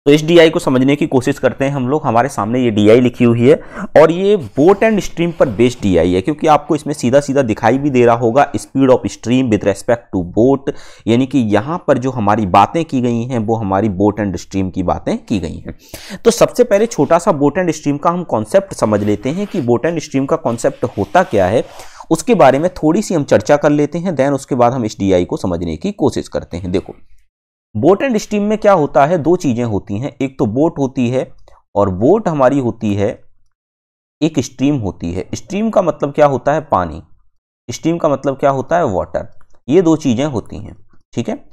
तो इस D I को समझने की कोशिश करते हैं हम लोग। हमारे सामने ये डी आई लिखी हुई है और ये बोट एंड स्ट्रीम पर बेस्ड डी आई है, क्योंकि आपको इसमें सीधा सीधा दिखाई भी दे रहा होगा speed of stream with respect to boat, यानी कि यहाँ पर जो हमारी बातें की गई हैं वो हमारी बोट एंड स्ट्रीम की बातें की गई हैं। तो सबसे पहले छोटा सा बोट एंड स्ट्रीम का हम कॉन्सेप्ट समझ लेते हैं कि बोट एंड स्ट्रीम का कॉन्सेप्ट होता क्या है, उसके बारे में थोड़ी सी हम चर्चा कर लेते हैं। देन उसके बाद हम इस डी आई को समझने की कोशिश करते हैं। देखो, बोट एंड स्ट्रीम में क्या होता है, दो चीजें होती हैं। एक तो बोट होती है और बोट हमारी होती है, एक स्ट्रीम होती है। स्ट्रीम का मतलब क्या होता है, पानी। स्ट्रीम का मतलब क्या होता है, वाटर। ये दो चीजें होती हैं, ठीक है।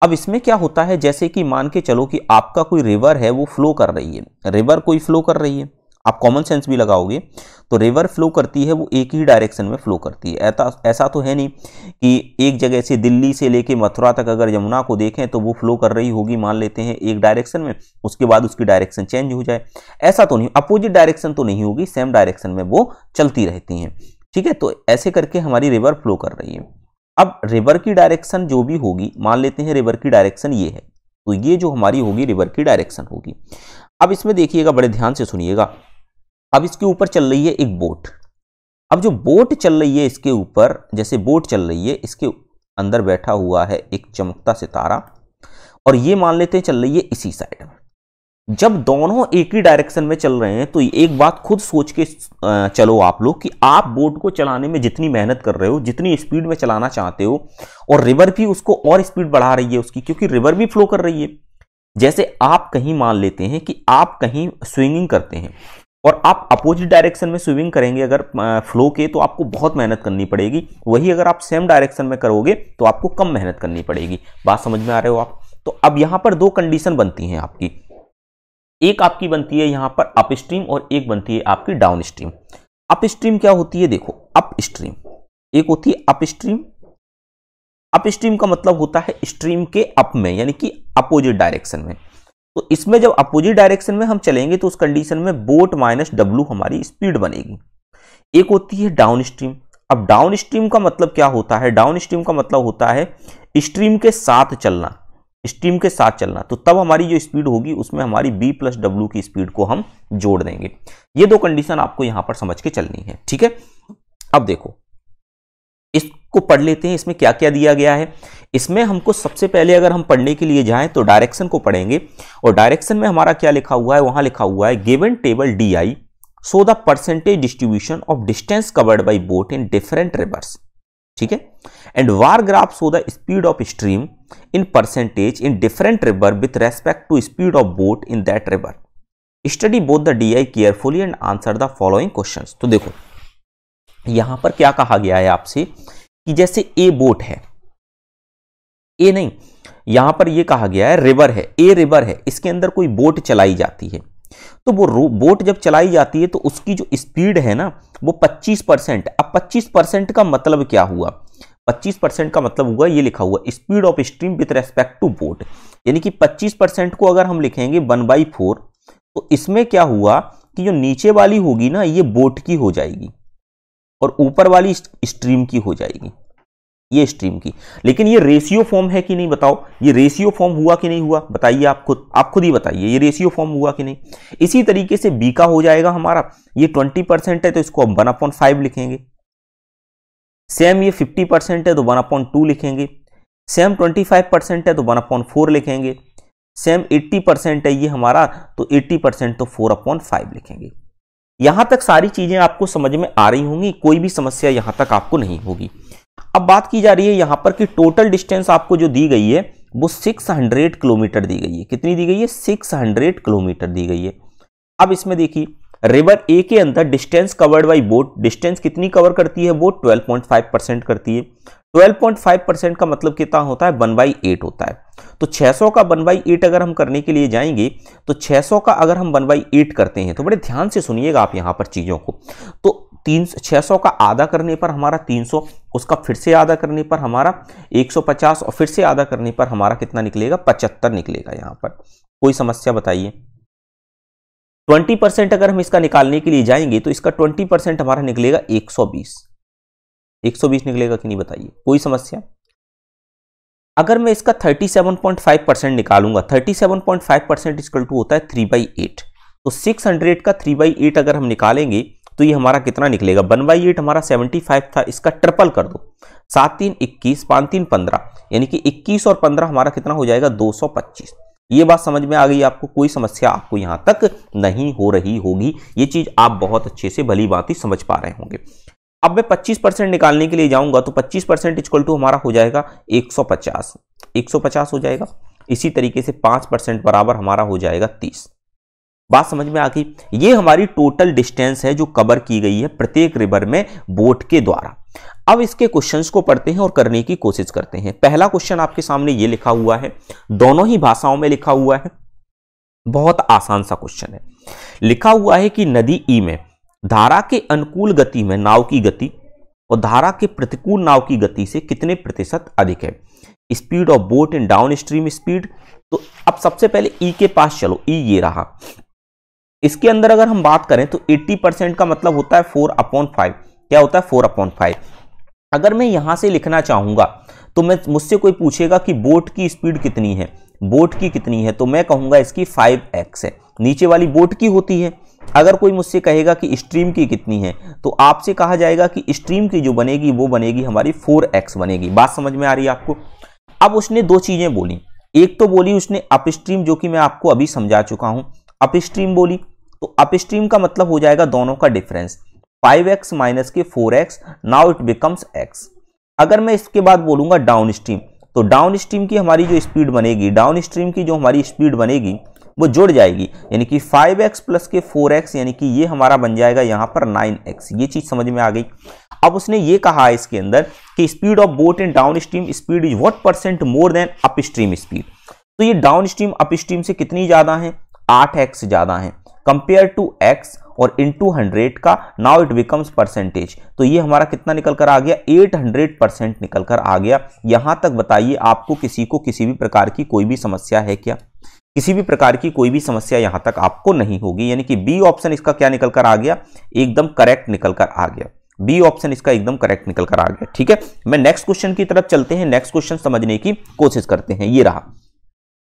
अब इसमें क्या होता है, जैसे कि मान के चलो कि आपका कोई रिवर है, वो फ्लो कर रही है, रिवर कोई फ्लो कर रही है, आप कॉमन सेंस भी लगाओगे तो रिवर फ्लो करती है, वो एक ही डायरेक्शन में फ्लो करती है। ऐसा तो है नहीं कि एक जगह से दिल्ली से लेके मथुरा तक अगर यमुना को देखें तो वो फ्लो कर रही होगी, मान लेते हैं एक डायरेक्शन में, उसके बाद उसकी डायरेक्शन चेंज हो जाए। ऐसा तो नहीं, अपोजिट डायरेक्शन तो नहीं होगी, सेम डायरेक्शन में वो चलती रहती हैं, ठीक है। तो ऐसे करके हमारी रिवर फ्लो कर रही है। अब रिवर की डायरेक्शन जो भी होगी, मान लेते हैं रिवर की डायरेक्शन ये है, तो ये जो हमारी होगी रिवर की डायरेक्शन होगी। अब इसमें देखिएगा, बड़े ध्यान से सुनिएगा। अब इसके ऊपर चल रही है एक बोट। अब जो बोट चल रही है इसके ऊपर, जैसे बोट चल रही है, इसके अंदर बैठा हुआ है एक चमकता सितारा, और ये मान लेते हैं चल रही है इसी साइड में। जब दोनों एक ही डायरेक्शन में चल रहे हैं तो एक बात खुद सोच के चलो आप लोग कि आप बोट को चलाने में जितनी मेहनत कर रहे हो, जितनी स्पीड में चलाना चाहते हो, और रिवर भी उसको और स्पीड बढ़ा रही है उसकी, क्योंकि रिवर भी फ्लो कर रही है। जैसे आप कहीं मान लेते हैं कि आप कहीं स्विमिंग करते हैं और आप अपोजिट डायरेक्शन में स्विमिंग करेंगे अगर फ्लो के, तो आपको बहुत मेहनत करनी पड़ेगी। वही अगर आप सेम डायरेक्शन में करोगे तो आपको कम मेहनत करनी पड़ेगी। बात समझ में आ रहे हो आप? तो अब यहां पर दो कंडीशन बनती हैं आपकी, एक आपकी बनती है यहां पर अप स्ट्रीम और एक बनती है आपकी डाउन स्ट्रीम। अप स्ट्रीम क्या होती है, देखो अप स्ट्रीम एक होती है अप स्ट्रीम। अप स्ट्रीम का मतलब होता है स्ट्रीम के अप में, यानी कि अपोजिट डायरेक्शन में। तो इसमें जब अपोजिट डायरेक्शन में हम चलेंगे तो उस कंडीशन में बोट माइनस डब्ल्यू हमारी स्पीड बनेगी। एक होती है डाउन स्ट्रीम। अब डाउन स्ट्रीम का मतलब क्या होता है, डाउन स्ट्रीम का मतलब होता है स्ट्रीम के साथ चलना, स्ट्रीम के साथ चलना। तो तब हमारी जो स्पीड होगी उसमें हमारी बी प्लस डब्ल्यू की स्पीड को हम जोड़ देंगे। ये दो कंडीशन आपको यहां पर समझ के चलनी है, ठीक है। अब देखो, इसको पढ़ लेते हैं, इसमें क्या क्या दिया गया है। इसमें हमको सबसे पहले अगर हम पढ़ने के लिए जाएं तो डायरेक्शन को पढ़ेंगे, और डायरेक्शन में हमारा क्या लिखा हुआ है, वहां लिखा हुआ है given table D I show the percentage distribution of distance covered by boat in different rivers, ठीक है। And bar graph show the speed of stream in percentage in different river with respect to speed of boat in that river. Study both the D I carefully and answer the following questions. तो देखो, यहां पर क्या कहा गया है आपसे कि जैसे ए बोट है, ए नहीं, यहां पर यह कहा गया है रिवर है, ए रिवर है, इसके अंदर कोई बोट चलाई जाती है। तो वो बोट जब चलाई जाती है तो उसकी जो स्पीड है ना वो 25%। अब 25% का मतलब क्या हुआ, 25% का मतलब हुआ, ये लिखा हुआ speed of stream with respect to boat, यानी कि 25% को अगर हम लिखेंगे 1/4, तो इसमें क्या हुआ कि जो नीचे वाली होगी ना ये बोट की हो जाएगी और ऊपर वाली स्ट्रीम की हो जाएगी, ये स्ट्रीम की। लेकिन ये रेशियो फॉर्म है कि नहीं, बताओ ये रेशियो फॉर्म हुआ कि नहीं हुआ, बताइए आप खुद ही बताइए, ये रेशियो फॉर्म हुआ कि नहीं। इसी तरीके से बी का हो जाएगा हमारा, ये 20% है तो इसको हम 1/5 लिखेंगे। सेम ये 50% है तो 1/2 लिखेंगे। सेम 25% है तो 1/4 लिखेंगे। सेम 80% है ये हमारा, तो 80% तो 4/5 लिखेंगे। यहां तक सारी चीजें आपको समझ में आ रही होंगी, कोई भी समस्या यहां तक आपको नहीं होगी। अब बात की जा रही है यहां पर कि टोटल डिस्टेंस आपको जो दी गई है वो 600 किलोमीटर दी गई है। कितनी दी गई है, 600 किलोमीटर दी गई है। अब इसमें देखिए, रिवर ए के अंदर distance covered by boat, distance कितनी कवर करती है वो 12.5% करती है। 12.5% का मतलब कितना होता है, 1/8 होता है। तो 600 का 1/8 अगर हम करने के लिए जाएंगे तो 600 का अगर हम 1/8 करते हैं, तो बड़े ध्यान से सुनिएगा आप यहां पर चीजों को, तो 600 का आधा करने पर हमारा 300, उसका फिर से आधा करने पर हमारा 150, और फिर से आधा करने पर हमारा कितना निकलेगा, 75 निकलेगा। यहां पर कोई समस्या बताइए। 20% अगर हम इसका निकालने के लिए जाएंगे तो इसका 20% हमारा निकलेगा 120 निकलेगा कि नहीं, बताइए कोई समस्या। अगर मैं इसका 37.5% निकालूंगा, 37.5% इक्वल टू होता है 3/8। तो 600 का 3/8 अगर हम निकालेंगे तो ये हमारा कितना निकलेगा, 1/8 हमारा 75 था, इसका ट्रिपल कर दो, 7 3 21, 5 3 15, यानी कि 21 और 15 हमारा कितना हो जाएगा, 225। ये बात समझ में आ गई आपको, कोई समस्या आपको यहां तक नहीं हो रही होगी, ये चीज आप बहुत अच्छे से भली भांति समझ पा रहे होंगे। अब मैं 25% निकालने के लिए जाऊंगा तो 25% इक्वल टू हमारा हो जाएगा 150, 150 हो जाएगा। इसी तरीके से 5% बराबर हमारा हो जाएगा 30। बात समझ में आ गई। ये हमारी टोटल डिस्टेंस है जो कवर की गई है प्रत्येक रिवर में बोट के द्वारा। अब इसके क्वेश्चंस को पढ़ते हैं और करने की कोशिश करते हैं। पहला क्वेश्चन आपके सामने ये लिखा हुआ है, दोनों ही भाषाओं में लिखा हुआ है, बहुत आसान सा क्वेश्चन है। लिखा हुआ है कि नदी ई में धारा के अनुकूल गति में नाव की गति और धारा के प्रतिकूल नाव की गति से कितने प्रतिशत अधिक है। Speed of boat in down stream speed. तो अब सबसे पहले ई के पास चलो, ई ये रहा। इसके अंदर अगर हम बात करें तो 80% का मतलब होता है 4/5। क्या होता है, 4/5। अगर मैं यहां से लिखना चाहूंगा तो मैं मुझसे कोई पूछेगा कि बोट की स्पीड कितनी है, बोट की कितनी है, तो मैं कहूंगा इसकी 5x है, नीचे वाली बोट की होती है। अगर कोई मुझसे कहेगा कि स्ट्रीम की कितनी है तो आपसे कहा जाएगा कि स्ट्रीम की जो बनेगी वो बनेगी हमारी 4x बनेगी। बात समझ में आ रही है आपको। अब उसने दो चीजें बोली, एक तो बोली उसने अपस्ट्रीम, जो कि मैं आपको अभी समझा चुका हूं, अपस्ट्रीम बोली। तो अपस्ट्रीम का मतलब हो जाएगा दोनों का डिफरेंस, 5x माइनस के 4x, now it becomes x। अगर मैं इसके बाद बोलूंगा डाउन स्ट्रीम, तो डाउन स्ट्रीम की हमारी जो स्पीड बनेगी, डाउन स्ट्रीम की जो हमारी स्पीड बनेगी वो जुड़ जाएगी, यानी कि 5x प्लस के 4x, यानी कि ये हमारा बन जाएगा यहां पर 9x। ये चीज समझ में आ गई। अब उसने ये कहा है इसके अंदर कि speed of boat in down stream speed is what percent more than up stream speed. तो ये डाउन स्ट्रीम अप स्ट्रीम से कितनी ज्यादा है, 8x ज्यादा है कंपेयर टू x और इंटू 100 का, नाउ इट बिकम्स परसेंटेज। तो ये हमारा कितना निकल कर आ गया, 800% निकल कर आ गया। यहां तक बताइए आपको किसी को किसी भी प्रकार की कोई भी समस्या है क्या, किसी भी प्रकार की कोई भी समस्या यहां तक आपको नहीं होगी, यानी कि बी ऑप्शन इसका क्या निकल कर आ गया, एकदम करेक्ट निकल कर आ गया। बी ऑप्शन इसका एकदम करेक्ट निकल कर आ गया। ठीक है, मैं नेक्स्ट क्वेश्चन की तरफ चलते हैं, नेक्स्ट क्वेश्चन समझने की कोशिश करते हैं। ये रहा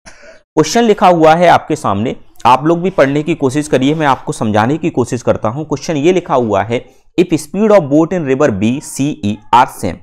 क्वेश्चन लिखा हुआ है आपके सामने, आप लोग भी पढ़ने की कोशिश करिए, मैं आपको समझाने की कोशिश करता हूं। क्वेश्चन ये लिखा हुआ है, if speed of boat in river B C E are same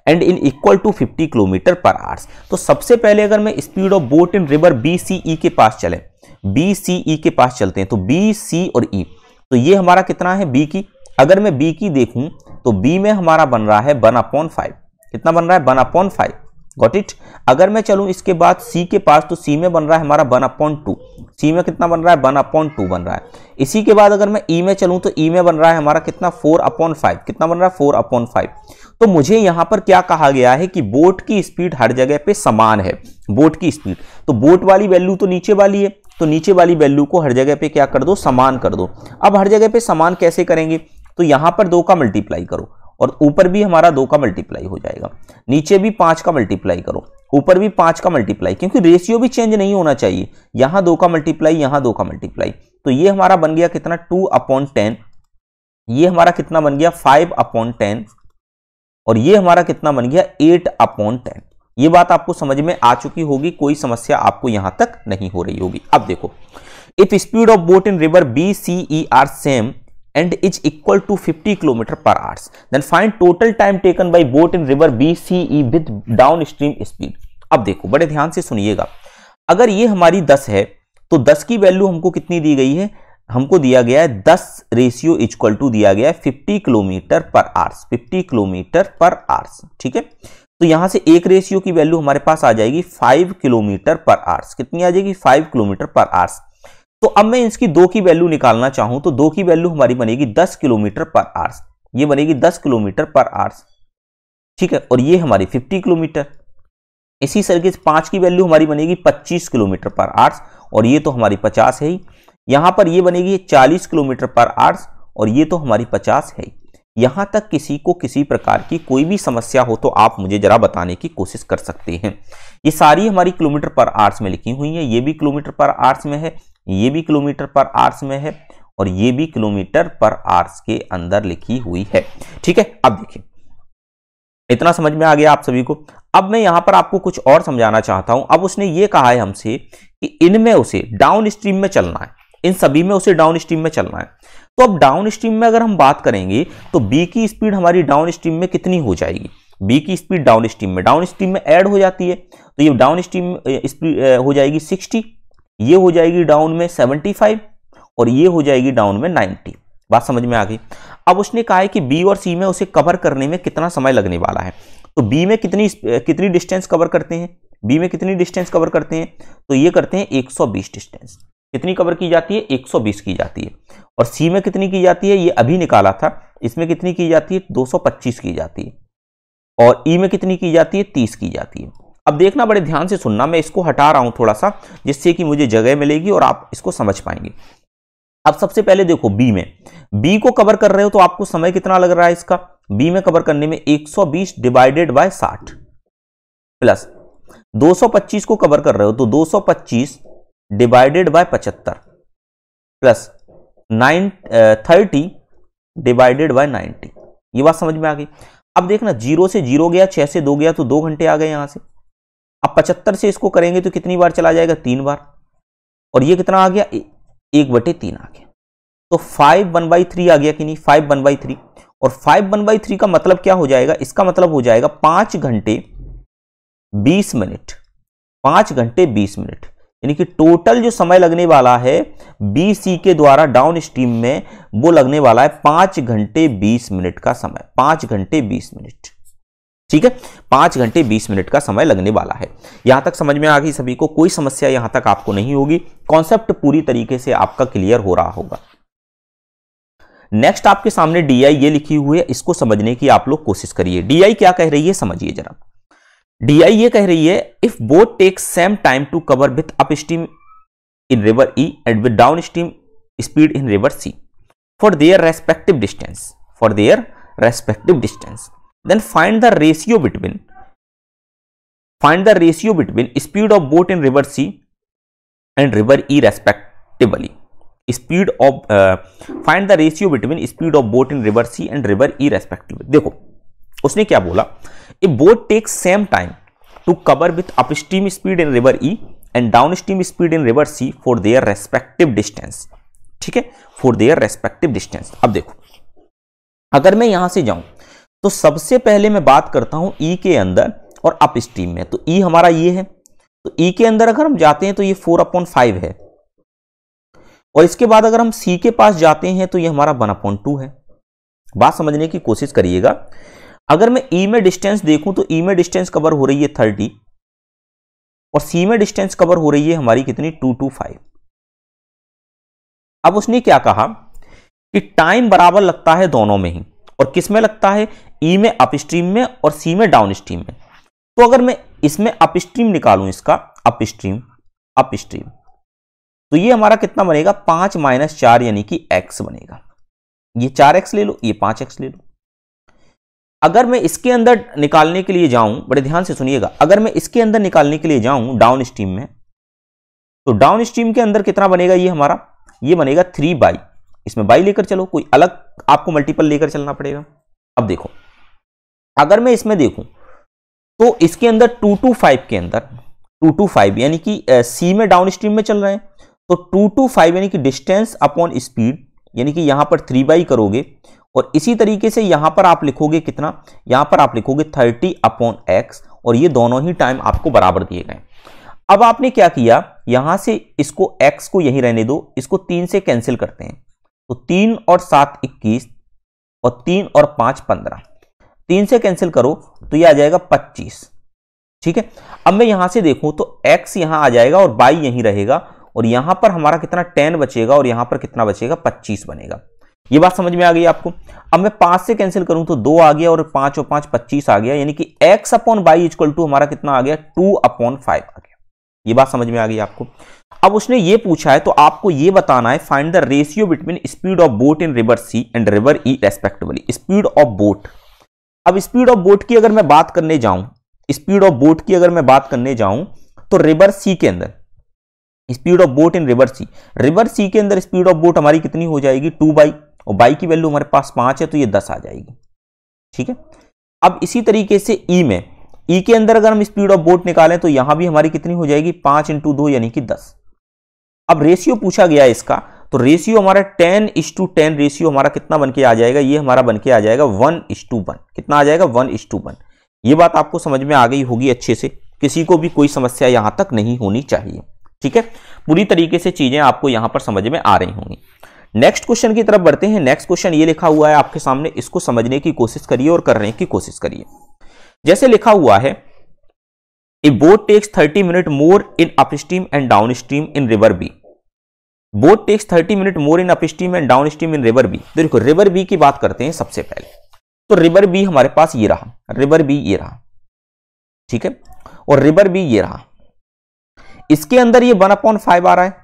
and in equal to 50 kilometre per hours. तो सबसे पहले अगर मैं speed of boat in river B C E के पास चले, बी सी ई के पास चलते हैं, तो बी सी और ई, तो ये हमारा कितना है बी की। अगर मैं बी की देखूं तो बी में हमारा बन रहा है 1/5। कितना बन रहा है, 1/5। Got it. अगर मैं चलूं इसके बाद सी के पास, तो सी में बन रहा है हमारा 1/2। सी में कितना बन रहा है, 1/2 बन रहा है। इसी के बाद अगर मैं ई में चलूं तो ई में बन रहा है हमारा कितना, 4/5। कितना बन रहा है, 4/5। तो मुझे यहां पर क्या कहा गया है कि बोट की स्पीड हर जगह पे समान है, बोट की स्पीड। तो बोट वाली वैल्यू तो नीचे वाली है, तो नीचे वाली वैल्यू को हर जगह पे क्या कर दो, समान कर दो। अब हर जगह पे समान कैसे करेंगे, तो यहां पर 2 का मल्टीप्लाई करो और ऊपर भी हमारा 2 का मल्टीप्लाई हो जाएगा, नीचे भी 5 का मल्टीप्लाई करो, ऊपर भी 5 का मल्टीप्लाई, क्योंकि रेशियो भी चेंज नहीं होना चाहिए। यहां 2 का मल्टीप्लाई, यहां 2 का मल्टीप्लाई, तो ये हमारा बन गया कितना, 2/10। ये हमारा कितना बन गया, 5/10। और ये हमारा कितना बन गया, 8/10। ये बात आपको समझ में आ चुकी होगी, कोई समस्या आपको यहां तक नहीं हो रही होगी। अब देखो, if speed of boat in river B C E are same and is equal to 50 km per hour, then find total time taken by boat in river BCE with downstream speed। अब देखो बड़े ध्यान से सुनिएगा, अगर ये हमारी 10 है तो 10 की वैल्यू हमको कितनी दी गई है, हमको दिया गया है 10 रेशियो इक्वल टू दिया गया है 50 kilometre per hours, 50 kilometre per hours. ठीक है, तो यहां से एक रेशियो की वैल्यू हमारे पास आ जाएगी 5 किलोमीटर पर आवर्स। कितनी आ जाएगी, 5 किलोमीटर पर आवर्स। तो अब मैं इसकी 2 की वैल्यू निकालना चाहूं तो 2 की वैल्यू हमारी बनेगी 10 किलोमीटर पर आवर्स। ये बनेगी 10 किलोमीटर पर आवर्स। ठीक है, और ये हमारी 50 किलोमीटर। इसी तरीके से 5 की वैल्यू हमारी बनेगी 25 किलोमीटर पर आवर्स, और ये तो हमारी 50 है ही। यहां पर ये बनेगी 40 किलोमीटर पर आवर्स, और ये तो हमारी 50 है ही। यहां तक किसी को किसी प्रकार की कोई भी समस्या हो तो आप मुझे जरा बताने की कोशिश कर सकते हैं। ये सारी हमारी किलोमीटर पर आवर्स में लिखी हुई है, ये भी किलोमीटर पर आवर्स में है, ये भी किलोमीटर पर आवर्स में है, और ये भी किलोमीटर पर आवर्स के अंदर लिखी हुई है। ठीक है, अब देखिए इतना समझ में आ गया आप सभी को। अब मैं यहां पर आपको कुछ और समझाना चाहता हूं। अब उसने ये कहा है हमसे कि इनमें उसे डाउन स्ट्रीम में चलना है, इन सभी में उसे डाउन स्ट्रीम में चलना है। तो अब डाउन स्ट्रीम में अगर हम बात करेंगे तो बी की स्पीड हमारी डाउन स्ट्रीम में कितनी हो जाएगी? बी की स्पीड डाउन स्ट्रीम में ऐड हो जाती है, तो ये डाउन स्ट्रीम स्पीड हो जाएगी 60, ये हो जाएगी डाउन में 75 और ये हो जाएगी डाउन में 90। बात समझ में आ गई। अब उसने कहा है कि बी और सी में उसे कवर करने में कितना समय लगने वाला है। तो बी में कितनी डिस्टेंस कवर करते हैं? बी में कितनी डिस्टेंस कवर करते हैं? तो ये करते हैं 120 डिस्टेंस। कितनी कवर की जाती है? 120 की जाती है। और सी में कितनी की जाती है? ये अभी निकाला था, इसमें कितनी की जाती है? 225 की जाती है। और ई में कितनी की जाती है? 30 की जाती है। अब देखना, बड़े ध्यान से सुनना, मैं इसको हटा रहा हूं थोड़ा सा जिससे कि मुझे जगह मिलेगी और आप इसको समझ पाएंगे। अब सबसे पहले देखो, बी में, बी को कवर कर रहे हो तो आपको समय कितना लग रहा है इसका? बी में कवर करने में 120 डिवाइडेड बाय 60 प्लस 225 को कवर कर रहे हो तो 225 divided by 75 plus 30 divided by 90। ये बात समझ में आ गई। अब देखना, 0 से 0 गया, 6 से 2 गया तो 2 घंटे आ गए यहां से। अब 75 से इसको करेंगे तो कितनी बार चला जाएगा? 3 बार। और ये कितना आ गया? 1/3 आ गया। तो 5/1/3 आ गया कि नहीं? 5/1/3। और 5/1/3 का मतलब क्या हो जाएगा? इसका मतलब हो जाएगा 5 घंटे 20 मिनट। 5 घंटे 20 मिनट, यानी कि टोटल जो समय लगने वाला है बी सी के द्वारा डाउन स्ट्रीम में, वो लगने वाला है 5 घंटे 20 मिनट का समय। 5 घंटे 20 मिनट, ठीक है, 5 घंटे 20 मिनट का समय लगने वाला है। यहां तक समझ में आ गई सभी को? कोई समस्या यहां तक आपको नहीं होगी, कॉन्सेप्ट पूरी तरीके से आपका क्लियर हो रहा होगा। नेक्स्ट आपके सामने डीआई ये लिखी हुई है, इसको समझने की आप लोग कोशिश करिए। डीआई क्या कह रही है समझिए जरा। डीआई ये कह रही है, if boat takes same time to cover with up stream in river E and with down stream speed in river C for their respective distance, then find the ratio between speed of boat in river C and river E respectively. Find the ratio between speed of boat in river C and river E respectively. देखो उसने क्या बोला, if boat takes same time to cover with upstream speed in river E and downstream speed in river C for their respective distance, ठीक है, for their respective distance। अब देखो, अगर मैं यहां से जाऊं तो सबसे पहले मैं बात करता हूं ई के अंदर और अपस्ट्रीम में। तो ई हमारा ये है, तो ई के अंदर अगर हम जाते हैं तो ये 4/5 है, और इसके बाद अगर हम सी के पास जाते हैं तो ये हमारा 1/2 है। बात समझने की कोशिश करिएगा। अगर मैं ई में डिस्टेंस देखूं तो ई में डिस्टेंस कवर हो रही है 30 और सी में डिस्टेंस कवर हो रही है हमारी कितनी? 225। अब उसने क्या कहा कि टाइम बराबर लगता है दोनों में ही, और किस में लगता है? ई में अपस्ट्रीम में और सी में डाउनस्ट्रीम में। तो अगर मैं इसमें अपस्ट्रीम निकालूं, इसका अपस्ट्रीम तो ये हमारा कितना बनेगा? 5 - 4 यानी कि x बनेगा। ये 4x ले लो, ये 5x ले लो। अगर मैं इसके अंदर निकालने के लिए जाऊं, बड़े ध्यान से सुनिएगा, अगर मैं इसके अंदर निकालने के लिए जाऊं डाउन स्ट्रीम में, तो डाउन स्ट्रीम के अंदर कितना बनेगा? ये हमारा ये बनेगा 3/, इसमें बाई लेकर चलो, कोई अलग आपको मल्टीपल लेकर चलना पड़ेगा। अब देखो, अगर मैं इसमें देखूं तो इसके अंदर 225 के अंदर 225 यानी कि सी में डाउन स्ट्रीम में चल रहे हैं, तो 225 यानी कि डिस्टेंस अपॉन स्पीड, यानी कि यहां पर 3/, करोगे और इसी तरीके से यहां पर आप लिखोगे कितना? यहां पर आप लिखोगे 30/x, और ये दोनों ही टाइम आपको बराबर दिए गए। अब आपने क्या किया, यहां से इसको x को यहीं रहने दो, इसको 3 से कैंसिल करते हैं, तो 3 और 7 21 और 3 और 5 15, 3 से कैंसिल करो तो ये आ जाएगा 25, ठीक है। अब मैं यहां से देखूं तो x यहां आ जाएगा और y यहीं रहेगा, और यहां पर हमारा कितना? 10 बचेगा, और यहां पर कितना बचेगा? 25 बनेगा। ये बात समझ में आ गई आपको? अब मैं 5 से कैंसिल करूं तो 2 आ गया, और 5 और 5 25 आ गया, यानी कि x/y इक्वल टू हमारा कितना आ गया? 2/5 आ गया। ये बात समझ में आ गई आपको? अब उसने ये पूछा है तो आपको ये बताना है, find the ratio between speed of boat in river C and river E respectively. Speed of boat, अब स्पीड ऑफ बोट की अगर मैं बात करने जाऊं, तो रिवर सी के अंदर speed of boat in river C के अंदर स्पीड ऑफ बोट हमारी कितनी हो जाएगी? 2/, और बाई की वैल्यू हमारे पास 5 है तो ये 10 आ जाएगी, ठीक है। अब इसी तरीके से ई में, ई के अंदर अगर हम स्पीड ऑफ बोट निकालें तो यहां भी हमारी कितनी हो जाएगी 5 × 2 यानी कि 10। अब रेशियो पूछा गया इसका, तो रेशियो हमारा 10:10 रेशियो हमारा कितना बन के आ जाएगा, ये हमारा बन के आ जाएगा 1:1। कितना आ जाएगा 1:1। ये बात आपको समझ में आ गई होगी अच्छे से, किसी को भी कोई समस्या यहां तक नहीं होनी चाहिए। ठीक है, पूरी तरीके से चीजें आपको यहां पर समझ में आ रही होंगी। नेक्स्ट क्वेश्चन की तरफ बढ़ते हैं। नेक्स्ट क्वेश्चन ये लिखा हुआ है आपके सामने, इसको समझने की कोशिश करिए और करने की कोशिश करिए। जैसे लिखा हुआ है, a boat takes 30 minute more in upstream and downstream in river B. Boat takes 30 minute more in upstream and downstream in river B. देखो रिवर बी की बात करते हैं सबसे पहले। तो रिवर बी हमारे पास ये रहा, रिवर बी ये रहा, ठीक है, और रिवर बी ये रहा। इसके अंदर ये 1/5 आ रहा है।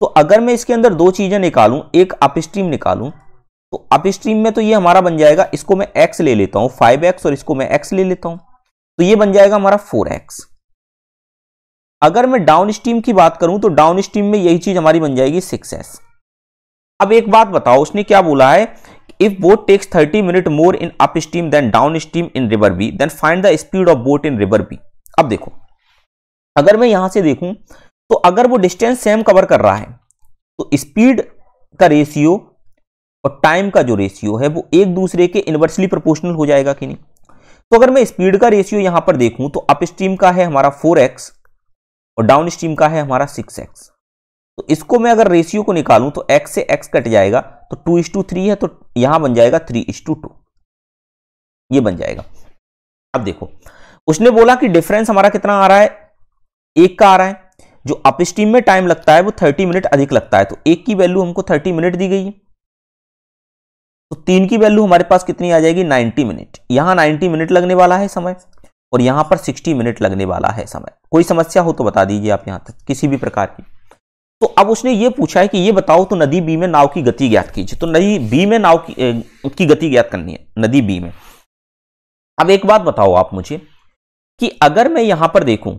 तो अगर मैं इसके अंदर दो चीजें निकालूं, एक अपस्ट्रीम निकालूं, तो अपस्ट्रीम में तो ये हमारा बन जाएगा, इसको मैं x ले लेता हूं 5x और इसको मैं x ले लेता हूं, तो ये बन जाएगा हमारा 4x। अगर मैं डाउन स्ट्रीम की बात करूं तो डाउन स्ट्रीम में यही चीज हमारी बन जाएगी 6s। अब एक बात बताओ, उसने क्या बोला है, if boat takes 30 minute more in upstream then down stream in river B then find the speed of boat in river B. अब देखो, अगर मैं यहां से देखूं तो अगर वो डिस्टेंस सेम कवर कर रहा है तो स्पीड का रेशियो और टाइम का जो रेशियो है वो एक दूसरे के इनवर्सली प्रोपोर्शनल हो जाएगा कि नहीं। तो अगर मैं स्पीड का रेशियो यहां पर देखूं तो अप स्ट्रीम का है हमारा 4x और डाउन स्ट्रीम का है हमारा 6x। तो इसको मैं अगर रेशियो को निकालूं तो x से x कट जाएगा, तो 2:3 है, तो यहां बन जाएगा 3:2, ये बन जाएगा। अब देखो, उसने बोला कि डिफरेंस हमारा कितना आ रहा है, 1 का आ रहा है। जो अपस्ट्रीम में टाइम लगता है वो 30 मिनट अधिक लगता है, तो 1 की वैल्यू हमको 30 मिनट दी गई है, तो 3 की वैल्यू हमारे पास कितनी आ जाएगी 90 मिनट। यहां 90 मिनट लगने वाला है समय और यहां पर 60 मिनट लगने वाला है समय। कोई समस्या हो तो बता दीजिए आप यहां तक, किसी भी प्रकार की। तो अब उसने ये पूछा है कि ये बताओ तो नदी बी में नाव की गति ज्ञात कीजिए। तो नदी बी में नाव की गति ज्ञात करनी है, नदी बी में। अब एक बात बताओ आप मुझे कि अगर मैं यहां पर देखूं,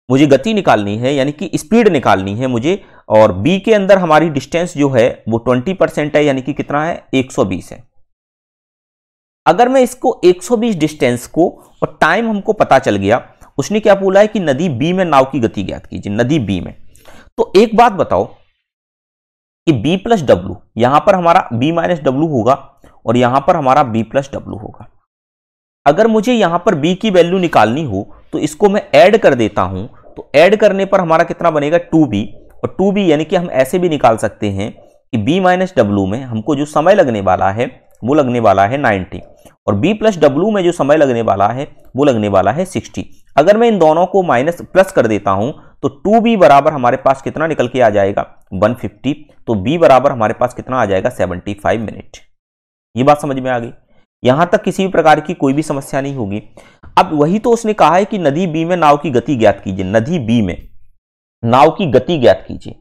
मुझे गति निकालनी है यानी कि स्पीड निकालनी है मुझे, और बी के अंदर हमारी डिस्टेंस जो है वो 20% है, यानी कि कितना है 120 है। अगर मैं इसको 120 डिस्टेंस को और टाइम हमको पता चल गया, उसने क्या बोला है कि नदी बी में नाव की गति ज्ञात कीजिए, नदी बी में। तो एक बात बताओ कि b प्लस डब्ल्यू, यहां पर हमारा b माइनस डब्ल्यू होगा और यहां पर हमारा b प्लस डब्ल्यू होगा। अगर मुझे यहां पर b की वैल्यू निकालनी हो तो इसको मैं ऐड कर देता हूं, तो ऐड करने पर हमारा कितना बनेगा 2b, और 2b यानी कि हम ऐसे भी निकाल सकते हैं कि b माइनस डब्ल्यू में हमको जो समय लगने वाला है वो लगने वाला है 90, और b प्लस डब्ल्यू में जो समय लगने वाला है वो लगने वाला है 60। अगर मैं इन दोनों को माइनस प्लस कर देता हूं तो 2b बराबर हमारे पास कितना निकल के आ जाएगा 150, तो b बराबर हमारे पास कितना आ जाएगा 75 मिनट। ये बात समझ में आ गई, यहां तक किसी भी प्रकार की कोई भी समस्या नहीं होगी। अब वही तो उसने कहा है कि नदी बी में नाव की गति ज्ञात कीजिए, नदी बी में नाव की गति ज्ञात कीजिए।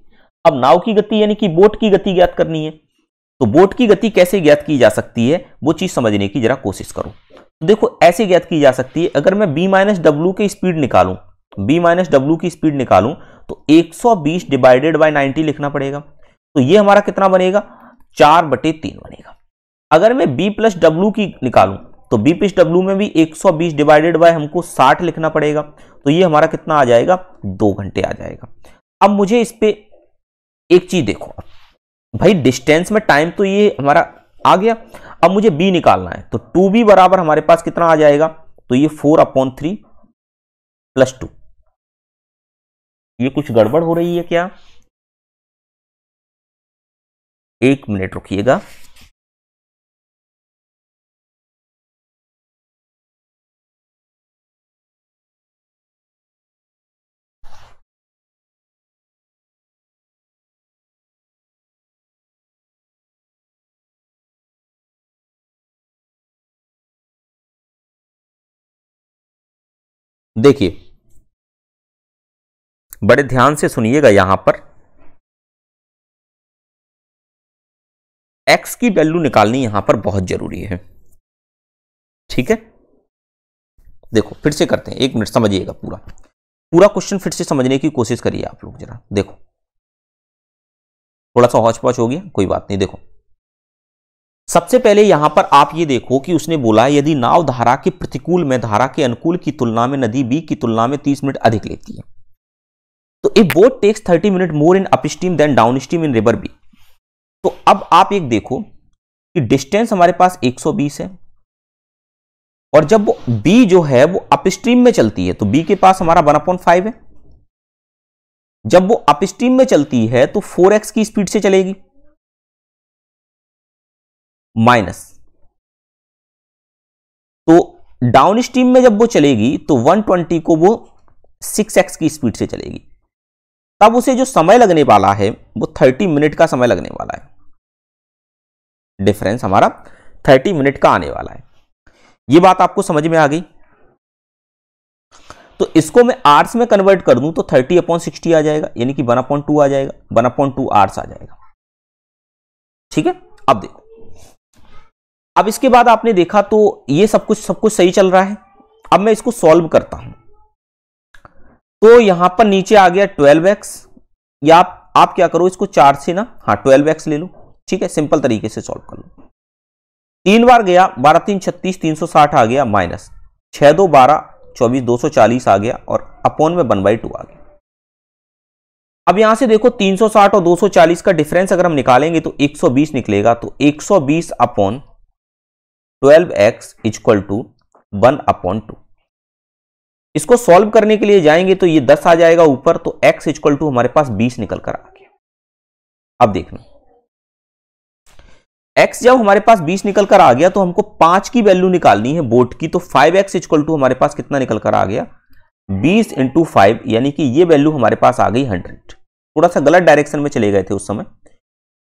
अब नाव की गति यानी कि बोट की गति ज्ञात करनी है, तो बोट की गति कैसे ज्ञात की जा सकती है वो चीज समझने की जरा कोशिश करो। तो देखो ऐसे ज्ञात की जा सकती है, अगर मैं b माइनस डब्ल्यू की स्पीड निकालूं, b माइनस डब्ल्यू की स्पीड निकालूं तो 120 डिवाइडेड बाय 90 लिखना पड़ेगा, तो ये हमारा कितना बनेगा 4/3 बनेगा। अगर मैं b प्लस डब्ल्यू की निकालूं तो b प्लस डब्ल्यू में भी 120 डिवाइडेड बाय हमको 60 लिखना पड़ेगा, तो ये हमारा कितना आ जाएगा 2 घंटे आ जाएगा। अब मुझे इस पे एक चीज देखो भाई, डिस्टेंस में टाइम तो ये हमारा आ गया, अब मुझे b निकालना है, तो 2b बराबर हमारे पास कितना आ जाएगा, तो ये 4/3 + 2। ये कुछ गड़बड़ हो रही है क्या, एक मिनट रुकिएगा। देखिए बड़े ध्यान से सुनिएगा, यहां पर x की वैल्यू निकालनी यहां पर बहुत जरूरी है, ठीक है। देखो फिर से करते हैं, एक मिनट समझिएगा, पूरा पूरा क्वेश्चन फिर से समझने की कोशिश करिए आप लोग जरा। देखो थोड़ा सा हौच पौच हो गया, कोई बात नहीं। देखो सबसे पहले यहां पर आप ये देखो कि उसने बोला यदि नाव धारा के प्रतिकूल में धारा के अनुकूल की तुलना में नदी बी की तुलना में 30 मिनट अधिक लेती है, तो a boat takes 30 minute more in upstream then downstream in river B. तो अब आप एक देखो कि डिस्टेंस हमारे पास 120 है, और जब वो बी जो है वो अपस्ट्रीम में चलती है तो बी के पास हमारा 1/5 है। जब वो अपस्ट्रीम में चलती है तो 4x की स्पीड से चलेगी, माइनस, तो डाउनस्ट्रीम में जब वो चलेगी तो 120 को वो 6x की स्पीड से चलेगी। तब उसे जो समय लगने वाला है वो 30 मिनट का समय लगने वाला है। डिफरेंस हमारा 30 मिनट का आने वाला है। ये बात आपको समझ में आ गई? तो इसको मैं आवर्स में कन्वर्ट कर दूं तो 30/60 आ जाएगा, यानी कि 1/2 आ जाएगा, 1/2 आवर्स आ जाएगा। ठीक है, अब देखो, अब इसके बाद आपने देखा तो ये सब कुछ सही चल रहा है। अब मैं इसको सॉल्व करता हूं, तो यहां पर नीचे आ गया 12x, या आप क्या करो इसको 4 से ना, हाँ 12x ले लो। ठीक है, सिंपल तरीके से सॉल्व कर लो। 3 बार गया, 12 3 36, 360 आ गया, माइनस 6 2 12 24 240 आ गया, और अपॉन में 1/2 आ गया। अब यहां से देखो 360 और 240 का डिफरेंस अगर हम निकालेंगे तो 120 निकलेगा, तो 120/12x इक्वल टू 1/2। इसको सॉल्व करने के लिए जाएंगे तो ये 10 आ जाएगा ऊपर, तो x इक्वल टू हमारे पास 20 निकल कर आ गया। अब देखना, x जब हमारे पास 20 निकल कर आ गया तो हमको 5 की वैल्यू निकालनी है बोट की, तो 5x इक्वल टू हमारे पास कितना निकल कर आ गया, 20 × 5, यानी कि ये वैल्यू हमारे पास आ गई 100। थोड़ा सा गलत डायरेक्शन में चले गए थे उस समय,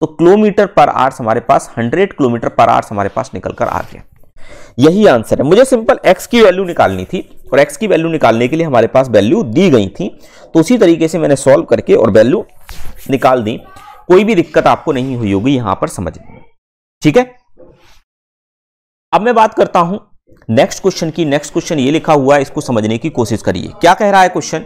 तो किलोमीटर पर आवर्स हमारे पास 100 किलोमीटर पर आवर्स हमारे पास निकल कर आ गया। यही आंसर है। मुझे सिंपल x की वैल्यू निकालनी थी, और x की वैल्यू निकालने के लिए हमारे पास वैल्यू दी गई थी, तो उसी तरीके से मैंने सॉल्व करके और वैल्यू निकाल दी। कोई भी दिक्कत आपको नहीं हुई होगी यहां पर समझने में। ठीक है, अब मैं बात करता हूं नेक्स्ट क्वेश्चन की। नेक्स्ट क्वेश्चन ये लिखा हुआ है, इसको समझने की कोशिश करिए। क्या कह रहा है question?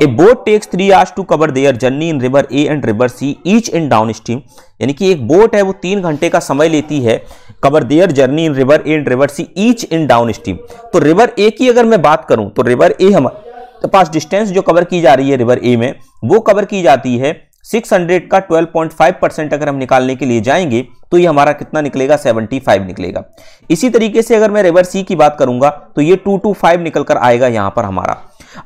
A boat takes 3 hours to cover their journey in river A and river C each in down stream, यानी कि एक बोट है वो 3 घंटे का समय लेती है cover their journey in river A and river C each in down stream. तो रिवर ए की अगर मैं बात करूं तो रिवर ए हमारे पास डिस्टेंस जो कवर की जा रही है रिवर ए में, वो कवर की जाती है 600 का 12.5% अगर हम निकालने के लिए जाएंगे तो ये हमारा कितना निकलेगा, 75 निकलेगा। इसी तरीके से अगर मैं रिवर सी की बात करूंगा तो ये 225 निकल कर आएगा यहां पर हमारा।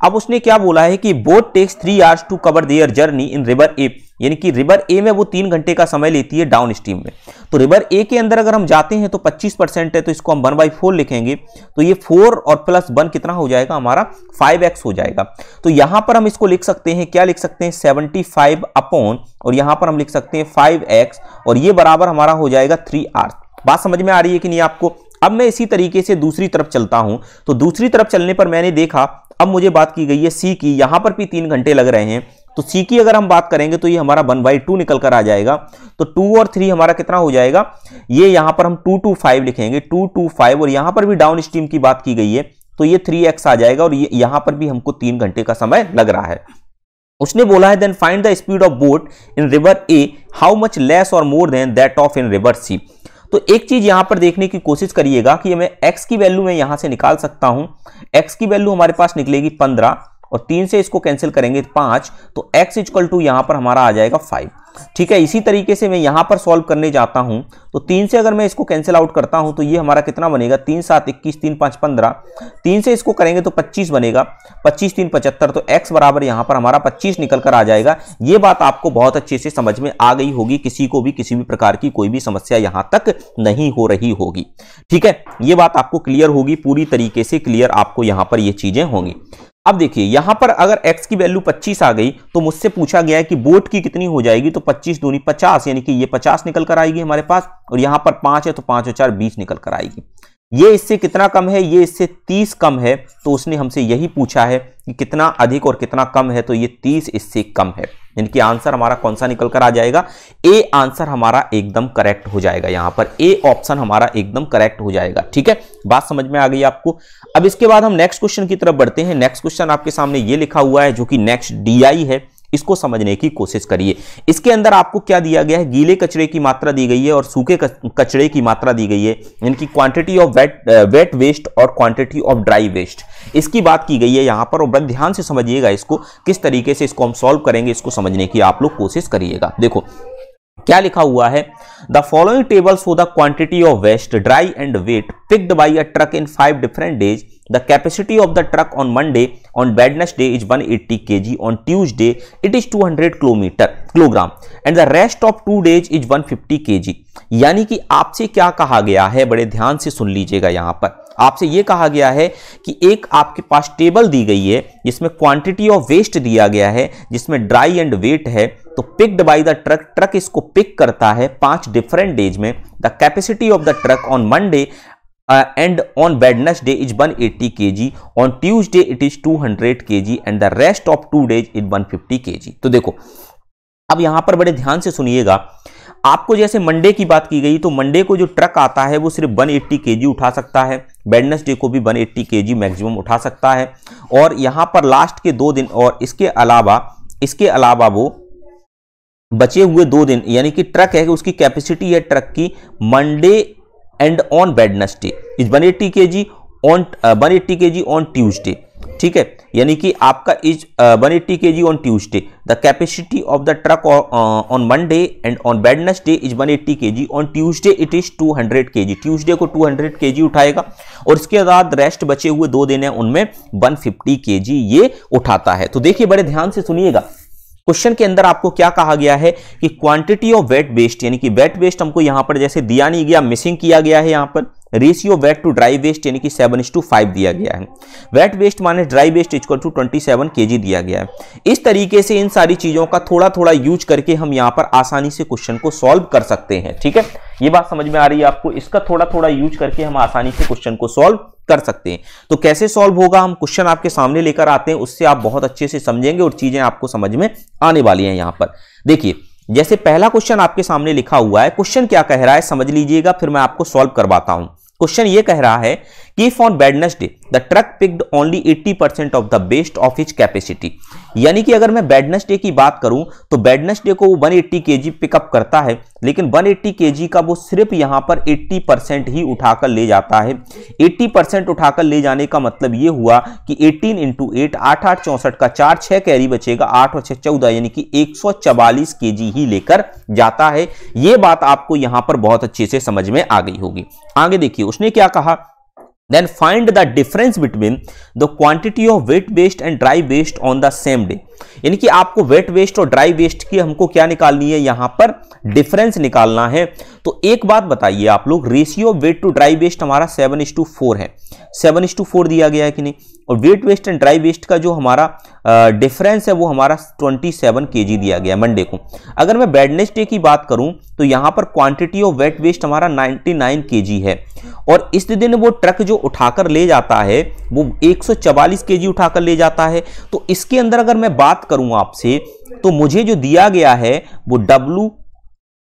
अब उसने क्या बोला है कि boat takes 3 hours to cover their journey in river A, यानी कि रिवर ए में वो 3 घंटे का समय लेती है डाउन स्ट्रीम में। तो रिवर ए के अंदर अगर हम जाते हैं तो 25% है, तो इसको हम 1/4 लिखेंगे, तो ये 4 और प्लस 1 कितना हो जाएगा हमारा, 5x हो जाएगा। तो यहां पर हम इसको लिख सकते हैं, क्या लिख सकते हैं, 75 अपॉन, और यहां पर हम लिख सकते हैं 5x, और ये बराबर हमारा हो जाएगा 3 आवर्स। बात समझ में आ रही है कि नहीं आपको? अब मैं इसी तरीके से दूसरी तरफ चलता हूं, तो दूसरी तरफ चलने पर मैंने देखा, अब मुझे बात की गई है सी की, यहां पर भी 3 घंटे लग रहे हैं, तो सी की अगर हम बात करेंगे तो ये हमारा 1/2 निकल कर आ जाएगा। तो 2 और 3 हमारा कितना हो जाएगा, ये यहां पर हम 225 लिखेंगे, 225, और यहां पर भी डाउन स्ट्रीम की बात की गई है तो ये 3x आ जाएगा, और ये यहां पर भी हमको 3 घंटे का समय लग रहा है। उसने बोला है then find the speed of boat in river A how much less और more than that of in river C. तो एक चीज यहां पर देखने की कोशिश करिएगा कि मैं x की वैल्यू में यहां से निकाल सकता हूं। x की वैल्यू हमारे पास निकलेगी 15, और 3 से इसको कैंसिल करेंगे 5, तो x इक्वल टू यहां पर हमारा आ जाएगा 5। ठीक है, इसी तरीके से मैं यहां पर सॉल्व करने जाता हूं, तो 3 से अगर मैं इसको कैंसिल आउट करता हूं तो ये हमारा कितना बनेगा, 3 7 21, 3 5 15, 3 से इसको करेंगे तो 25 बनेगा, 25 3 75, तो x बराबर यहां पर हमारा 25 निकल कर आ जाएगा। ये बात आपको बहुत अच्छे से समझ में आ गई होगी, किसी को भी किसी भी प्रकार की कोई भी समस्या यहां तक नहीं हो रही होगी। ठीक है, ये बात आपको क्लियर होगी, पूरी तरीके से क्लियर आपको यहां पर ये चीजें होंगी। अब देखिए यहां पर अगर x की वैल्यू 25 आ गई तो मुझसे पूछा गया है कि बोट की कितनी हो जाएगी, तो 25 दूनी 50, यानी कि ये 50 निकल कर आएगी हमारे पास, और यहां पर 5 है तो 5 और 4 20 निकल कर आएगी। ये इससे कितना कम है, ये इससे 30 कम है, तो उसने हमसे यही पूछा है कि कितना अधिक और कितना कम है, तो ये 30 इससे कम है, यानी कि आंसर हमारा कौन सा निकल कर आ जाएगा, ए आंसर हमारा एकदम करेक्ट हो जाएगा। यहां पर ए ऑप्शन हमारा एकदम करेक्ट हो जाएगा। ठीक है, बात समझ में आ गई आपको? अब इसके बाद हम नेक्स्ट क्वेश्चन की तरफ बढ़ते हैं। नेक्स्ट क्वेश्चन आपके सामने ये लिखा हुआ है, जो कि नेक्स्ट DI है, इसको समझने की कोशिश करिए। इसके अंदर आपको क्या दिया गया है, गीले कचरे की मात्रा दी गई है और सूखे कचरे की मात्रा दी गई है, इनकी क्वांटिटी ऑफ वेट वेस्ट और क्वांटिटी ऑफ ड्राई वेस्ट, इसकी बात की गई है यहां पर। और बड़े ध्यान से समझिएगा इसको, किस तरीके से इसको हम सॉल्व करेंगे, इसको समझने की आप लोग कोशिश करिएगा। देखो क्या लिखा हुआ है, the following tables for the quantity of waste, dry and wet picked by a truck in 5 different days. The capacity of the truck on Monday, on Wednesday is 180 kg, on Tuesday it is 200 kilogram, and the rest of 2 days is 150 kg। यानी कि आपसे क्या कहा गया है, बड़े ध्यान से सुन लीजिएगा। यहां पर आपसे यह कहा गया है कि एक आपके पास टेबल दी गई है जिसमें क्वांटिटी ऑफ वेस्ट दिया गया है, जिसमें ड्राई एंड वेट है। तो पिक्ड बाय द ट्रक इसको पिक करता है 5 डिफरेंट डेज में। The capacity of the truck on Monday and on Wednesday is 180 kg, on Tuesday it is 200 kg, and the rest of 2 days is 150 kg। तो देखो अब यहां पर बड़े ध्यान से सुनिएगा, आपको जैसे मंडे की बात की गई, तो मंडे को जो ट्रक आता है वो सिर्फ 180 kg उठा सकता है, वेडनेसडे को भी 180 kg मैक्सिमम उठा सकता है, और यहां पर लास्ट के 2 दिन और इसके अलावा वो बचे हुए 2 दिन, यानी कि ट्रक है उसकी कैपेसिटी है ट्रक की Monday and on Wednesday is 180 kg, on 180 kg on Tuesday. ठीक है, यानी कि आपका is 180 kg on Tuesday. The capacity of the truck on Monday and on Wednesday is 180 kg, on Tuesday it is 200 kg। Tuesday को 200 kg उठाएगा, और इसके बाद रेस्ट बचे हुए 2 दिन है उनमें 150 kg ये उठाता है। तो देखिए बड़े ध्यान से सुनिएगा, क्वेश्चन के अंदर आपको क्या कहा गया है कि क्वांटिटी ऑफ वेट वेस्ट, यानी कि वेट वेस्ट हमको यहां पर जैसे दिया नहीं गया, मिसिंग किया गया है। यहां पर ratio wet to dry waste यानी कि 7:5 दिया गया है। Wet waste minus dry waste equal to 27 kg दिया गया है। इस तरीके से इन सारी चीजों का थोड़ा थोड़ा यूज करके हम यहां पर आसानी से क्वेश्चन को सॉल्व कर सकते हैं। ठीक है, ये बात समझ में आ रही है आपको? इसका थोड़ा थोड़ा यूज करके हम आसानी से क्वेश्चन को सॉल्व कर सकते हैं। तो कैसे सॉल्व होगा, हम क्वेश्चन आपके सामने लेकर आते हैं, उससे आप बहुत अच्छे से समझेंगे और चीजें आपको समझ में आने वाली हैं। यहां पर देखिए, जैसे पहला क्वेश्चन आपके सामने लिखा हुआ है, क्वेश्चन क्या कह रहा है समझ लीजिएगा, फिर मैं आपको सॉल्व करवाता हूं। क्वेश्चन ये कह रहा है कि if on Wednesday the truck picked only 80% of the waste of its capacity, यानी कि अगर मैं वेडनेसडे की बात करूं तो वेडनेसडे को वो 180 kg पिकअप करता है, लेकिन 180 kg का वो सिर्फ यहां पर 80% ही उठाकर ले जाता है। 80% उठाकर ले जाने का मतलब ये हुआ कि 18 × 8 8 8 64 का 4 6 कैरी बचेगा, 8 और 6 14, यानी कि 144 kg ही लेकर जाता है। ये बात आपको यहां पर बहुत अच्छे से समझ में आ गई होगी। आगे देखिए उसने क्या कहा, then find the difference between the quantity of wet waste and dry waste on the same day। यानी कि आपको वेट वेस्ट और ड्राई वेस्ट की हमको क्या निकालनी है, यहां पर डिफरेंस निकालना है। तो एक बात बताइए आप लोग, ratio wet to dry waste हमारा 7:4 है, 7:4 दिया गया है कि नहीं, और wet waste and dry waste का जो हमारा डिफरेंस है वो हमारा 27 kg दिया गया मंडे को। अगर मैं वेडनेसडे की बात करूं तो यहां पर क्वांटिटी ऑफ वेट वेस्ट हमारा 99 kg है, और इस दिन वो ट्रक जो उठाकर ले जाता है वो 144 kg उठाकर ले जाता है। तो इसके अंदर अगर मैं बात करूं आपसे, तो मुझे जो दिया गया है वो W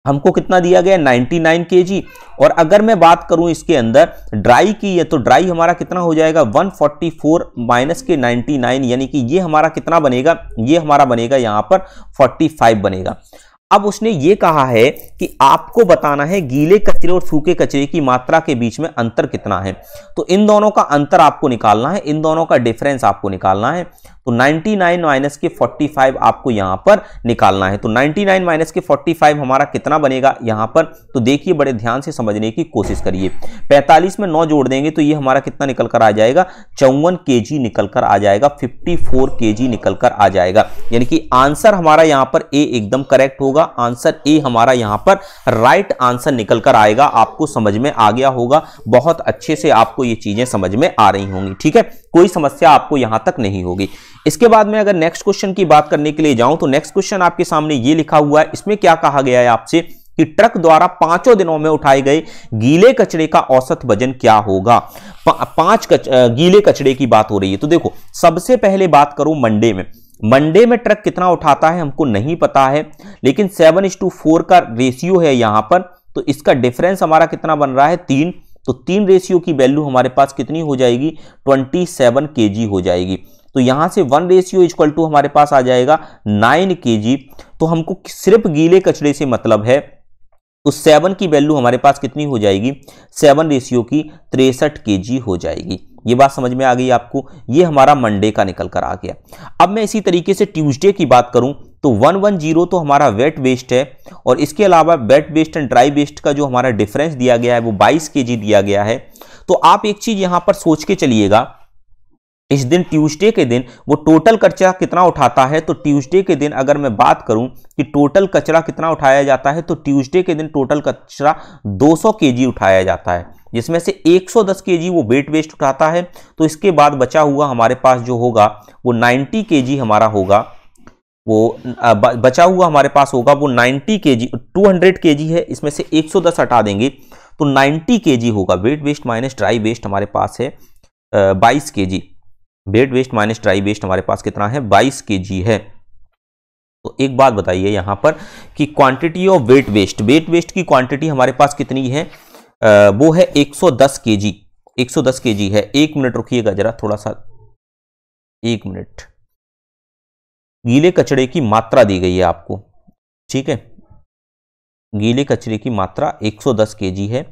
हमको कितना दिया गया, 99 kg, और अगर मैं बात करूं इसके अंदर ड्राई की है तो ड्राई हमारा कितना हो जाएगा, 144 माइनस के 99, यानी कि ये हमारा कितना बनेगा, ये हमारा बनेगा यहां पर 45 बनेगा। अब उसने ये कहा है कि आपको बताना है गीले कचरे और सूखे कचरे की मात्रा के बीच में अंतर कितना है। तो इन दोनों का अंतर आपको निकालना है, इन दोनों का डिफरेंस आपको निकालना है। तो 99 माइनस के 45 आपको यहां पर निकालना है। तो 99 माइनस के 45 हमारा कितना बनेगा यहां पर, तो देखिए बड़े ध्यान से समझने की कोशिश करिए। 45 में 9 जोड़ देंगे तो ये हमारा कितना निकल कर आ जाएगा, 54 kg निकल कर आ जाएगा, 54 kg निकल कर आ जाएगा। यानी कि आंसर हमारा यहां पर ए एकदम करेक्ट होगा, आंसर ए हमारा यहां पर राइट आंसर निकल कर आएगा। आपको समझ में आ गया होगा, बहुत अच्छे से आपको ये चीजें समझ में आ रही होंगी। ठीक है, कोई समस्या आपको यहां तक नहीं होगी। इसके बाद में अगर नेक्स्ट क्वेश्चन की बात करने के लिए जाऊं तो नेक्स्ट क्वेश्चन आपके सामने ये लिखा हुआ है, इसमें क्या कहा गया है आपसे कि ट्रक द्वारा 5 दिनों में उठाए गए गीले कचरे का औसत वजन क्या होगा। 5 गीले कचरे की बात हो रही है। तो देखो सबसे पहले बात करूं मंडे में ट्रक कितना उठाता है हमको नहीं पता है, लेकिन 7:4 का रेशियो है यहां पर, तो इसका डिफरेंस हमारा कितना बन रहा है, 3। तो 3 रेशियो की वैल्यू हमारे पास कितनी हो जाएगी, 27 kg हो जाएगी। तो यहां से 1 रेशियो इक्वल टू हमारे पास आ जाएगा 9 kg। तो हमको सिर्फ गीले कचरे से मतलब है, तो 7 की वैल्यू हमारे पास कितनी हो जाएगी, 7 रेशियो की 63 kg हो जाएगी। ये बात समझ में आ गई आपको। ये हमारा मंडे का निकल कर आ गया। अब मैं इसी तरीके से ट्यूसडे की बात करूं तो 110 तो हमारा वेट वेस्ट है, और इसके अलावा wet waste and dry waste का जो हमारा डिफरेंस दिया गया है वो 22 kg दिया गया है। तो आप एक चीज यहां पर सोच के चलिएगा, इस दिन ट्यूसडे के दिन वो टोटल कचरा कितना उठाता है। तो ट्यूसडे के दिन अगर मैं बात करूं कि टोटल कचरा कितना उठाया जाता है, तो ट्यूसडे के दिन टोटल कचरा 200 kg उठाया जाता है, जिसमें से 110 kg वो वेट वेस्ट उठाता है। तो इसके बाद बचा हुआ हमारे पास जो होगा वो 90 kg हमारा होगा, वो बचा हुआ हमारे पास होगा वो 90 kg। 200 kg है, इसमें से 110 हटा देंगे तो 90 kg होगा। Wet waste minus dry waste हमारे पास है 22 kg। Wet waste minus dry waste हमारे पास कितना है, 22 kg है। तो एक बात बताइए यहां पर कि क्वांटिटी ऑफ वेट वेस्ट की क्वांटिटी हमारे पास कितनी है, वो है 110 kg। 110 kg है। 1 मिनट रुकिएगा जरा, थोड़ा सा 1 मिनट। गीले कचरे की मात्रा दी गई है आपको, ठीक है। गीले कचरे की मात्रा 110 kg है,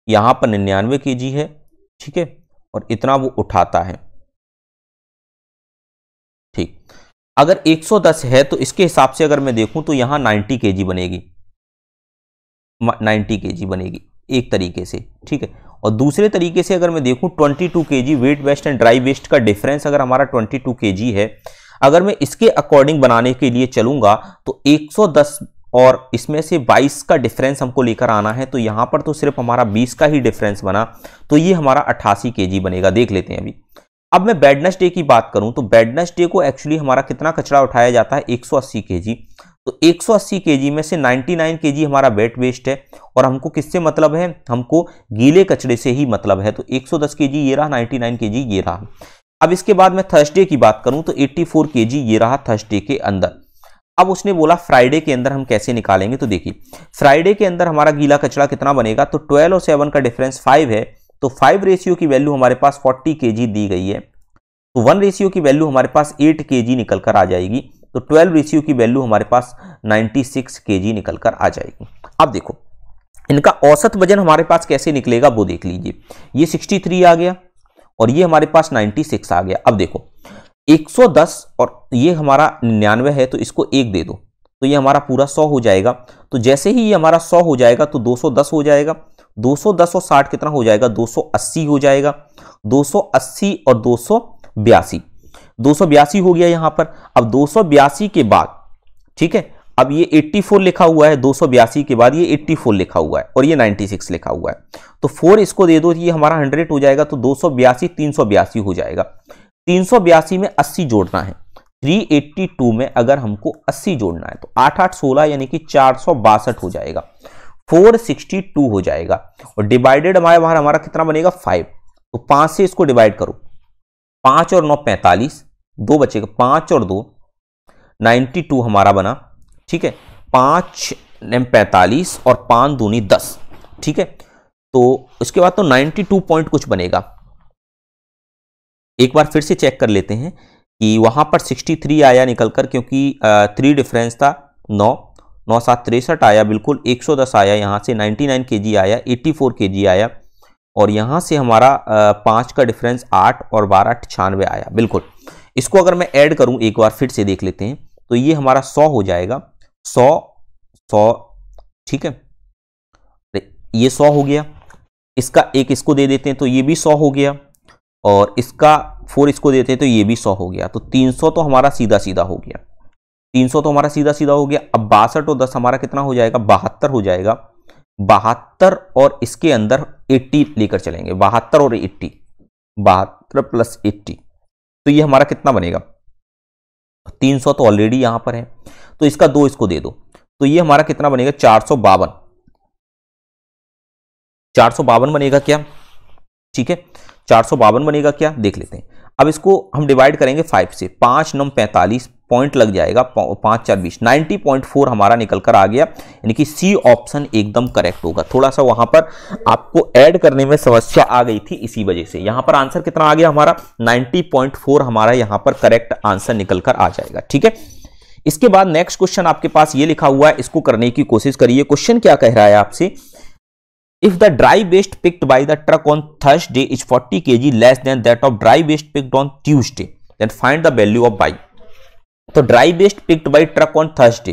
यहां पर 99 kg है, ठीक है, और इतना वो उठाता है, ठीक। अगर 110 है तो इसके हिसाब से अगर मैं देखूं तो यहां 90 kg बनेगी, 90 kg बनेगी एक तरीके से, ठीक है। और दूसरे तरीके से अगर मैं देखूं 22 kg wet waste and dry waste का डिफरेंस अगर हमारा 22 kg है, अगर मैं इसके अकॉर्डिंग बनाने के लिए चलूंगा तो 110 और इसमें से 22 का डिफरेंस हमको लेकर आना है। तो यहां पर तो सिर्फ हमारा 20 का ही डिफरेंस बना, तो ये हमारा 88 kg बनेगा। देख लेते हैं अभी। अब मैं वेडनेसडे की बात करूं तो वेडनेसडे को एक्चुअली हमारा कितना कचरा उठाया जाता है, 180 kg। तो 180 kg में से 99 kg हमारा वेट वेस्ट है, और हमको किससे मतलब है, हमको गीले कचरे से ही मतलब है। तो 110 kg ये रहा, 99 kg ये रहा। अब इसके बाद मैं थर्सडे की बात करूं तो 84 kg ये रहा थर्सडे के अंदर। अब उसने बोला फ्राइडे के अंदर हम कैसे निकालेंगे, तो देखिए फ्राइडे के अंदर हमारा गीला कचरा कितना बनेगा, तो 12 और 7 का डिफरेंस 5 है, तो 5 रेशियो की वैल्यू हमारे पास 40 kg दी गई है। तो 1 रेशियो की वैल्यू हमारे पास 8 kg निकल कर आ जाएगी। तो 12 रेशियो की वैल्यू हमारे पास 96 kg निकल कर आ जाएगी। अब देखो इनका औसत वजन हमारे पास कैसे निकलेगा वो देख लीजिए। ये 63 आ गया और ये हमारे पास 96 आ गया। अब देखो 110 और ये हमारा 99 है, तो इसको 1 दे दो तो ये हमारा पूरा 100 हो जाएगा। तो जैसे ही ये हमारा 100 हो जाएगा तो 210 हो जाएगा। 210 और 60 कितना हो जाएगा, 280 हो जाएगा। 280 और 282, 282 हो गया यहां पर। अब 282 के बाद, ठीक है, अब ये 84 लिखा हुआ है, 282 के बाद ये 84 लिखा हुआ है और ये 96 लिखा हुआ है। तो 4 इसको दे दो, ये हमारा 100 हो जाएगा। तो 282 382 हो जाएगा। 382 में 80 जोड़ना है। 382 में अगर हमको 80 जोड़ना है तो 8 8 16 यानी कि 462 हो जाएगा। 462 हो जाएगा। और डिवाइडेड हमारा कितना बनेगा, 5। तो 5 से इसको डिवाइड करो, 5 और 9 45, 2 बचेगा, 5 और 2 92 हमारा बना, ठीक है। 5 45 और 5 दूनी 10, ठीक है। तो इसके बाद तो 92 पॉइंट कुछ बनेगा। एक बार फिर से चेक कर लेते हैं कि वहां पर 63 आया निकलकर, क्योंकि 3 डिफरेंस था। 9 9 7 63 आया बिल्कुल। 110 आया, यहां से 99 kg आया, 84 kg आया, और यहां से हमारा 5 का डिफरेंस 8 और 12 96 आया बिल्कुल। इसको अगर मैं ऐड करूं एक बार फिर से देख लेते हैं तो ये हमारा 100 हो जाएगा। 100 ठीक है, ये 100 हो गया। इसका एक इसको दे देते हैं तो ये भी 100 हो गया, और इसका 4 इसको देते हैं तो ये भी 100 हो गया। तो 300 तो हमारा सीधा सीधा हो गया। 300 तो हमारा सीधा सीधा हो गया। अब 62 और 10 हमारा कितना हो जाएगा, 72 हो जाएगा। 72 और इसके अंदर 80 लेकर चलेंगे। 72 और 80, 72 प्लस 80, तो ये हमारा कितना बनेगा, 300 तो ऑलरेडी यहां पर है, तो इसका 2 इसको दे दो तो ये हमारा कितना बनेगा, 452। 452 बनेगा क्या, ठीक है, 452 बनेगा क्या, देख लेते हैं। अब इसको हम डिवाइड करेंगे 5 से। 5 9 45, पॉइंट लग जाएगा, 5 4 20, 90.4 हमारा निकल कर आ गया, यानी कि सी ऑप्शन एकदम करेक्ट होगा। थोड़ा सा वहां पर आपको ऐड करने में समस्या आ गई थी, इसी वजह से यहां पर आंसर कितना आ गया हमारा 90.4 हमारा यहां पर करेक्ट आंसर निकल कर आ जाएगा। ठीक है, इसके बाद नेक्स्ट क्वेश्चन आपके पास ये लिखा हुआ है, इसको करने की कोशिश करिए। क्वेश्चन क्या कह रहा है आपसे, if the dry waste picked by the truck on Thursday is 40 kg less than that of dry waste picked on Tuesday, then find the value of Y। तो dry waste picked by truck on Thursday,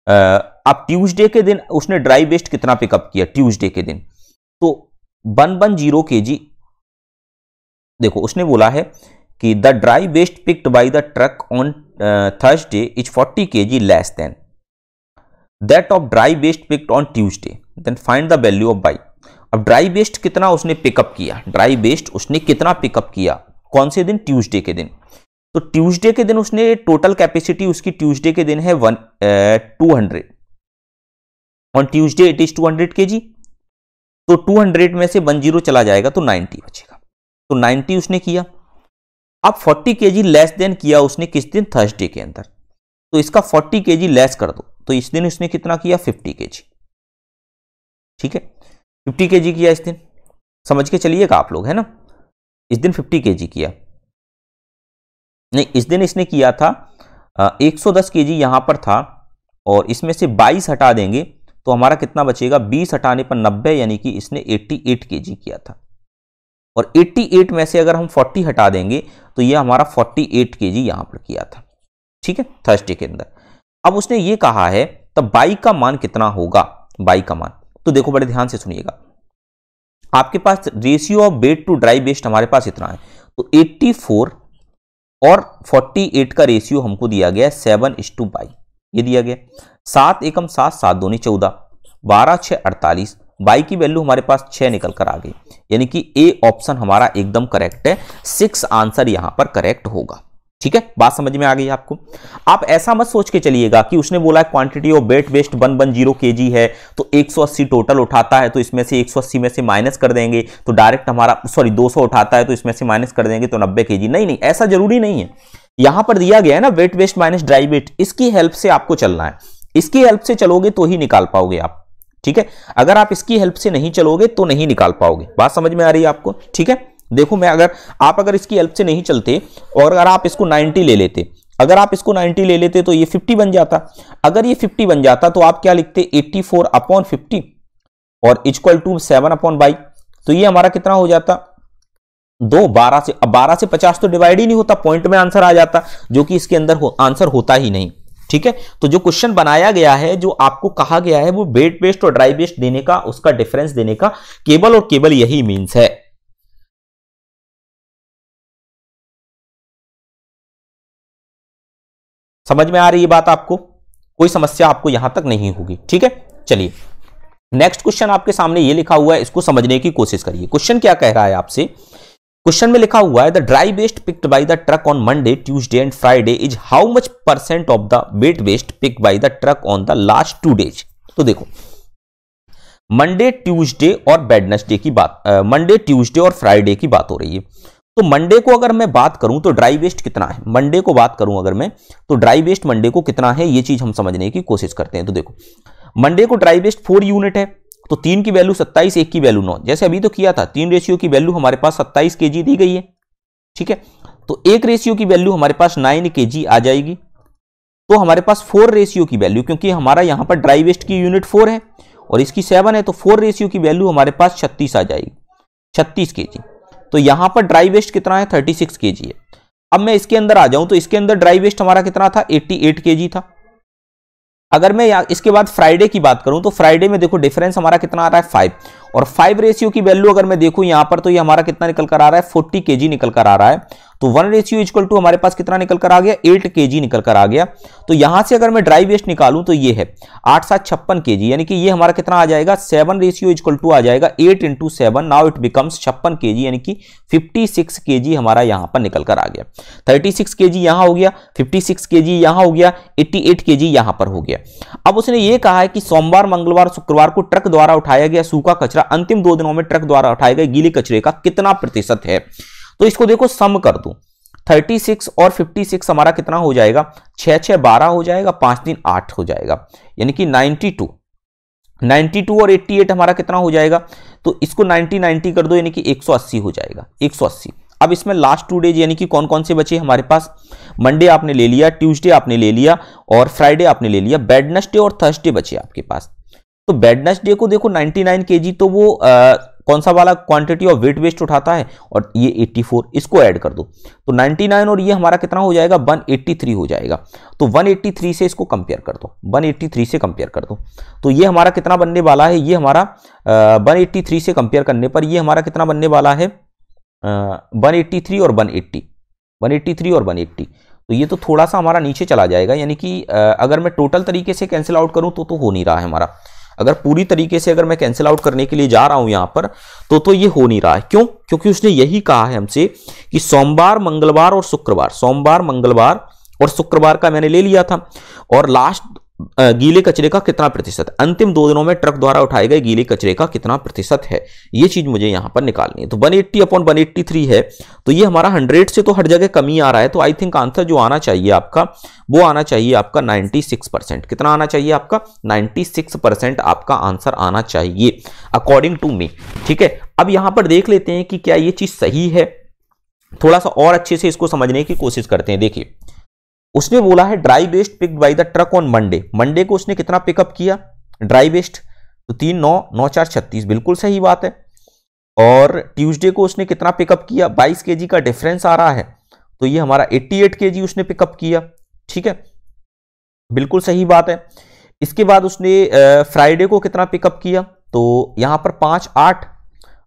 अब Tuesday के दिन उसने dry waste कितना pickup किया Tuesday के दिन, तो 110 kg। देखो उसने बोला है कि the dry waste picked by the truck on Thursday is 40 kg less than that of dry waste picked on Tuesday, then find the value of Y। अब ड्राई वेस्ट कितना उसने पिकअप किया, ड्राई वेस्ट उसने कितना pickup किया, कौन से दिन, ट्यूसडे के दिन। तो ट्यूसडे के दिन उसने टोटल कैपेसिटी उसकी ट्यूसडे के दिन है 200, on Tuesday it is 200 kg। तो 200 में से 10 चला जाएगा तो 90 बचेगा, तो 90 उसने किया। अब 40 kg लेस देन किया उसने किस दिन, थर्सडे के अंदर, तो इसका 40 kg लेस कर दो, तो इस दिन उसने कितना किया 50 kg। ठीक है, 50 kg किया इस दिन, समझ के चलिएगा आप लोग, है ना। इस दिन 50 kg किया, नहीं इस दिन इसने किया था 110 kg यहां पर था, और इसमें से 22 हटा देंगे तो हमारा कितना बचेगा, 20 हटाने पर 90, यानी कि इसने 88 kg किया था। और 88 में से अगर हम 40 हटा देंगे तो ये हमारा 48 kg यहां पर किया था। ठीक है, थर्सडे के अंदर। अब उसने ये कहा है तब Y का मान कितना होगा, Y का मान, तो देखो बड़े ध्यान से सुनिएगा। आपके पास ratio of wet to dry waste हमारे पास इतना है, तो 84 और 48 का रेशियो हमको दिया गया 7:2, ये दिया गया। 7 एकम 7, 7 दूनी 14, 12 6 48, Y की वैल्यू हमारे पास 6 निकल कर आ गई, यानी कि ए ऑप्शन हमारा एकदम करेक्ट है, 6 आंसर यहां पर करेक्ट होगा। ठीक है, बात समझ में आ गई आपको। आप ऐसा मत सोच के चलिएगा कि उसने बोला quantity of wet waste 110 kg है तो 180 टोटल उठाता है, तो इसमें से 180 में से माइनस कर देंगे तो डायरेक्ट हमारा 200 उठाता है तो इसमें से माइनस कर देंगे तो 90 kg। नहीं, ऐसा जरूरी नहीं है। यहां पर दिया गया है ना wet waste minus dry wet, इसकी हेल्प से आपको चलना है, इसकी हेल्प से चलोगे तो ही निकाल पाओगे आप। ठीक है, अगर आप इसकी हेल्प से नहीं चलोगे तो नहीं निकाल पाओगे। बात समझ में आ रही है आपको। ठीक है, देखो मैं अगर इसकी हेल्प से नहीं चलते और अगर आप इसको 90 ले लेते, अगर आप इसको 90 ले लेते तो ये 50 बन जाता। अगर ये 50 बन जाता तो आप क्या लिखते, 84/50 और इक्वल टू 7/Y। तो ये हमारा कितना हो जाता, 12 से। अब 12 से 50 तो डिवाइड ही नहीं होता, पॉइंट में आंसर आ जाता, जो कि इसके अंदर आंसर होता ही नहीं। ठीक है, तो जो क्वेश्चन बनाया गया है, जो आपको कहा गया है, वो वेट वेस्ट और ड्राई वेस्ट देने का, उसका डिफरेंस देने का केवल और केवल यही मीन्स है। समझ में आ रही है बात आपको, कोई समस्या आपको यहां तक नहीं होगी। ठीक है, चलिए नेक्स्ट क्वेश्चन आपके सामने ये लिखा हुआ है, इसको समझने की कोशिश करिए। क्वेश्चन क्या कह रहा है आपसे, क्वेश्चन में लिखा हुआ है the dry waste picked by the truck on Monday Tuesday and Friday is how much % of the wet waste picked by the truck on the last 2 days। तो देखो मंडे ट्यूसडे और वेडनेसडे की बात, Monday Tuesday और Friday की बात हो रही है। तो मंडे को अगर मैं बात करूं तो ड्राई वेस्ट कितना है, मंडे को बात करूं अगर मैं, तो ड्राई वेस्ट मंडे को कितना है, ये चीज हम समझने की कोशिश करते हैं। तो देखो मंडे को ड्राई वेस्ट 4 यूनिट है, तो 3 की वैल्यू 27, 1 की वैल्यू 9, जैसे अभी तो किया था। 3 रेशियो की वैल्यू हमारे पास 27 kg दी गई है। ठीक है, तो 1 रेशियो की वैल्यू हमारे पास 9 kg आ जाएगी। तो हमारे पास 4 रेशियो की वैल्यू, क्योंकि हमारा यहां पर ड्राई वेस्ट की यूनिट 4 है और इसकी 7 है, तो 4 रेशियो की वैल्यू हमारे पास 36 आ जाएगी, 36 kg। तो यहां पर ड्राई वेस्ट कितना है, 36 kg है। अब मैं इसके अंदर आ जाऊं तो इसके अंदर ड्राई वेस्ट हमारा कितना था, 88 kg था। अगर मैं इसके बाद फ्राइडे की बात करूं तो फ्राइडे में देखो डिफरेंस हमारा कितना आ रहा है, 5, और 5 रेशियो की वैल्यू अगर मैं देखूं यहां पर तो ये हमारा कितना निकल कर आ रहा है, 40 kg निकल कर आ रहा है। तो 1 रेशियो इक्वल टू हमारे पास कितना निकल कर आ गया, 8 kg निकल कर आ गया। तो यहां से अगर मैं ड्राई वेस्ट निकालूं तो ये है 8 7 56 kg, यानी कि ये हमारा कितना आ जाएगा, 7 रेशियो इक्वल टू आ जाएगा 8 × 7, नाउ इट बिकम्स 56 kg, यानी कि 56 kg हमारा यहां पर निकल कर आ गया। 36 kg यहां हो गया, 56 kg यहां हो गया, 88 kg यहां पर हो गया। अब उसने ये कहा है कि सोमवार मंगलवार शुक्रवार को ट्रक द्वारा उठाया गया सूखा कचरा अंतिम 2 दिनों में ट्रक द्वारा उठाए गए गीले कचरे का कितना प्रतिशत है। तो इसको देखो सम कर दूं, 36 और 56 हमारा कितना हो जाएगा, 6 6 12 हो जाएगा, 5 3 8 हो जाएगा, यानी कि 92 और 88 हमारा कितना हो जाएगा, तो इसको 90 कर दो, यानी कि 180 हो जाएगा, 180। अब इसमें लास्ट 2 डेज यानी कि कौन कौन से बचे हमारे पास, मंडे आपने ले लिया, ट्यूसडे आपने ले लिया और फ्राइडे आपने ले लिया, वेडनेसडे और थर्सडे बचे आपके पास। तो वेडनेसडे को देखो 99 केजी, तो वो कौन सा वाला क्वांटिटी ऑफ वेट वेस्ट उठाता है, और ये 84, इसको ऐड कर दो, तो 99 और ये हमारा कितना हो जाएगा, 183 हो जाएगा। तो 183 से इसको कंपेयर कर दो, 183 से कंपेयर कर दो, तो ये हमारा कितना बनने वाला है, ये हमारा 183 से कंपेयर करने पर ये हमारा कितना बनने वाला है, 183 और 180, 183 और 180। तो ये तो थोड़ा सा हमारा नीचे चला जाएगा, यानी कि अगर मैं टोटल तरीके से कैंसिल आउट करूं तो हो नहीं रहा है हमारा। अगर पूरी तरीके से अगर मैं कैंसिल आउट करने के लिए जा रहा हूं यहां पर, तो ये हो नहीं रहा है। क्यों? क्योंकि उसने यही कहा है हमसे कि सोमवार, मंगलवार और शुक्रवार, सोमवार, मंगलवार और शुक्रवार का मैंने ले लिया था, और लास्ट गीले कचरे का कितना प्रतिशत, अंतिम 2 दिनों में ट्रक द्वारा उठाए गए गीले कचरे का कितना प्रतिशत है, ये चीज मुझे यहां पर निकालनी है। तो 180/183 है, तो ये हमारा 100 से तो हर जगह कमी आ रहा है, तो आई थिंक आंसर जो आना चाहिए आपका, वो आना चाहिए आपका 96%। कितना आना चाहिए आपका, 96% आपका आंसर आना चाहिए अकॉर्डिंग टू मी। ठीक है, अब यहां पर देख लेते हैं कि क्या ये चीज सही है, थोड़ा सा और अच्छे से इसको समझने की कोशिश करते हैं। देखिए, उसने बोला है dry waste picked by the truck on Monday, Monday को उसने कितना पिकअप किया ड्राई वेस्ट, तो 3 9 9 4 36, बिल्कुल सही बात है। और ट्यूसडे को उसने कितना पिकअप किया, 22 केजी का डिफरेंस आ रहा है, तो ये हमारा 88 केजी उसने पिकअप किया। ठीक है, बिल्कुल सही बात है। इसके बाद उसने फ्राइडे को कितना पिकअप किया, तो यहां पर 5 8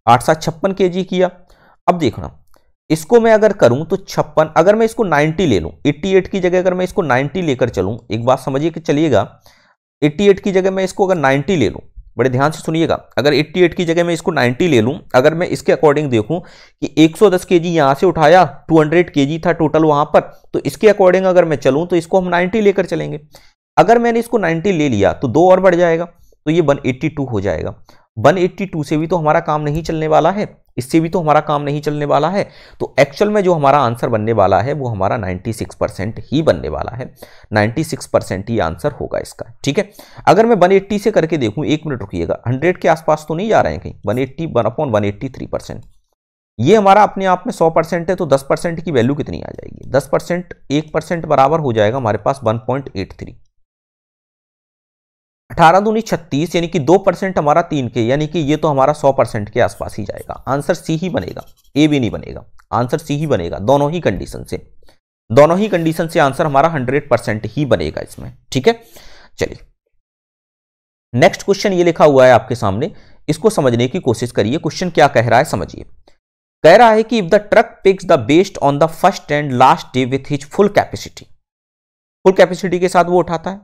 8 7 56 केजी किया। अब देखना, इसको मैं अगर करूं तो 56, अगर मैं इसको 90 ले लूं, 88 की जगह अगर मैं इसको 90 लेकर चलूं, एक बात समझिए कि चलिएगा, 88 की जगह मैं इसको अगर 90 ले लूं, बड़े ध्यान से सुनिएगा, अगर 88 की जगह मैं इसको 90 ले लूं, अगर मैं इसके अकॉर्डिंग देखूं कि 110 केजी यहां से उठाया, 200 केजी था टोटल वहां पर, तो इसके अकॉर्डिंग अगर मैं चलूं तो इसको हम 90 लेकर चलेंगे। अगर मैंने इसको 90 ले लिया तो 2 और बढ़ जाएगा, तो ये 182 हो जाएगा। 182 से भी तो हमारा काम नहीं चलने वाला है, इससे भी तो हमारा काम नहीं चलने वाला है, तो एक्चुअल में जो हमारा आंसर बनने वाला है वो हमारा 96% ही बनने वाला है, 96% ही आंसर होगा इसका। ठीक है, अगर मैं 180 से करके देखूं, 1 मिनट रुकिएगा, 100 के आसपास तो नहीं जा रहे हैं कहीं, 180/183%, ये हमारा अपने आप में 100% है, तो 10% की वैल्यू कितनी आ जाएगी, 10% 1% बराबर हो जाएगा हमारे पास 1.83, 18 दूनी 36, यानी कि 2% हमारा 3 के, यानी कि ये तो हमारा 100% के आसपास ही जाएगा। आंसर सी ही बनेगा, ए भी नहीं बनेगा, आंसर सी ही बनेगा, दोनों ही कंडीशन से आंसर हमारा 100% ही बनेगा इसमें। ठीक है, चलिए नेक्स्ट क्वेश्चन ये लिखा हुआ है आपके सामने, इसको समझने की कोशिश करिए। क्वेश्चन क्या कह रहा है समझिए। कह रहा है कि if the truck picks the waste on the first and last day with his full capacity के साथ वो उठाता है,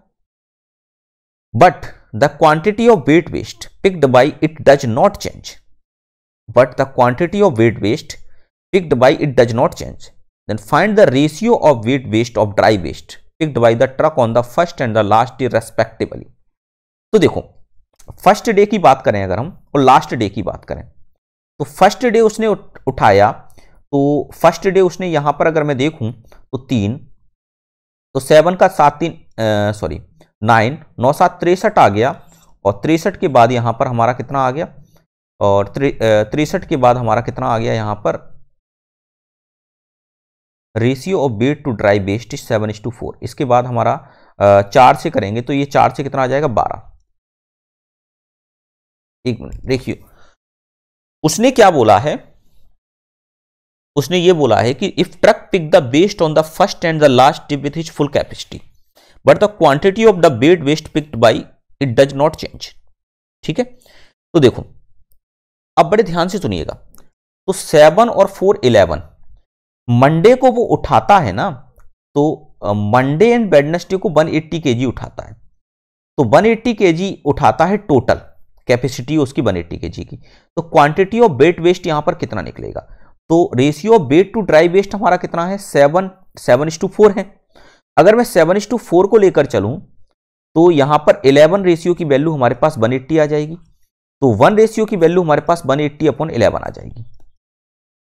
but the quantity of weight waste picked by it does not change, then find the ratio of weight waste of dry waste picked by the truck on the first and the last day respectively। तो देखो, first day की बात करें अगर हम और last day की बात करें, तो फर्स्ट डे उसने उठाया, तो फर्स्ट डे उसने यहां पर अगर मैं देखूं तो 3, तो 7 का 7 3 9 9 7 63 आ गया, और 63 के बाद यहां पर हमारा कितना आ गया, और 63 के बाद हमारा कितना आ गया यहां पर, ratio of wet to dry waste 7:4। इसके बाद हमारा 4 से करेंगे तो ये 4 से कितना आ जाएगा 12। एक मिनट देखिए, उसने क्या बोला है, उसने ये बोला है कि if truck pick the waste on the first and the last day with his full capacity but the quantity of the wet waste picked by it does not change. ठीक है, तो देखो अब बड़े ध्यान से सुनिएगा, तो 7 और 4 11 मंडे को वो उठाता है ना, तो मंडे एंड वेडनेसडे को 180 केजी उठाता है, तो 180 केजी उठाता है, टोटल कैपेसिटी उसकी 180 केजी की, तो क्वांटिटी ऑफ वेट वेस्ट यहां पर कितना निकलेगा, तो ratio of wet to dry waste हमारा कितना है 7:4 है। अगर मैं 7:4 को लेकर चलूं तो यहां पर 11 रेशियो की वैल्यू हमारे पास 180 आ जाएगी, तो 1 रेशियो की वैल्यू हमारे पास 180/11 आ जाएगी।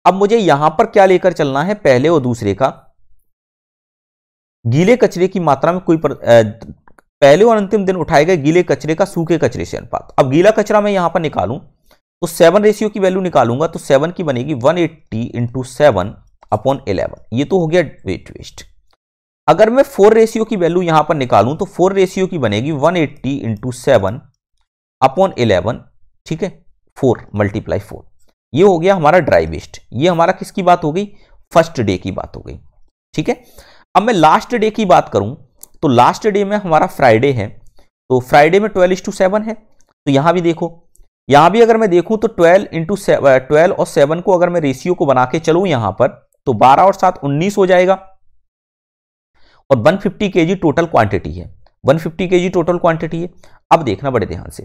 अब मुझे यहां पर क्या लेकर चलना है, पहले और दूसरे का गीले कचरे की मात्रा में पहले और अंतिम दिन उठाए गए गीले कचरे का सूखे कचरे से अनुपात। अब गीला कचरा मैं यहां पर निकालूं तो 7 रेशियो की वैल्यू निकालूंगा तो 7 की बनेगी 180 इंटू 7/11। ये तो हो गया वेट वेस्ट। अगर मैं 4 रेशियो की वैल्यू यहां पर निकालूं तो 4 रेशियो की बनेगी 180 इंटू 7/11। ठीक है, 4 मल्टीप्लाई 4। ये हो गया हमारा ड्राई वेस्ट। ये हमारा किसकी बात हो गई, फर्स्ट डे की बात हो गई। ठीक है, अब मैं लास्ट डे की बात करूं तो लास्ट डे में हमारा फ्राइडे है, तो फ्राइडे में 12:7 है। तो यहां भी देखो, यहां भी अगर मैं देखूं तो 12 और 7 को अगर मैं रेशियो को बना के चलूं यहां पर तो 12 और 7 19 हो जाएगा। और 150 केजी टोटल क्वांटिटी है, 150 केजी टोटल क्वांटिटी है। अब देखना बड़े ध्यान से,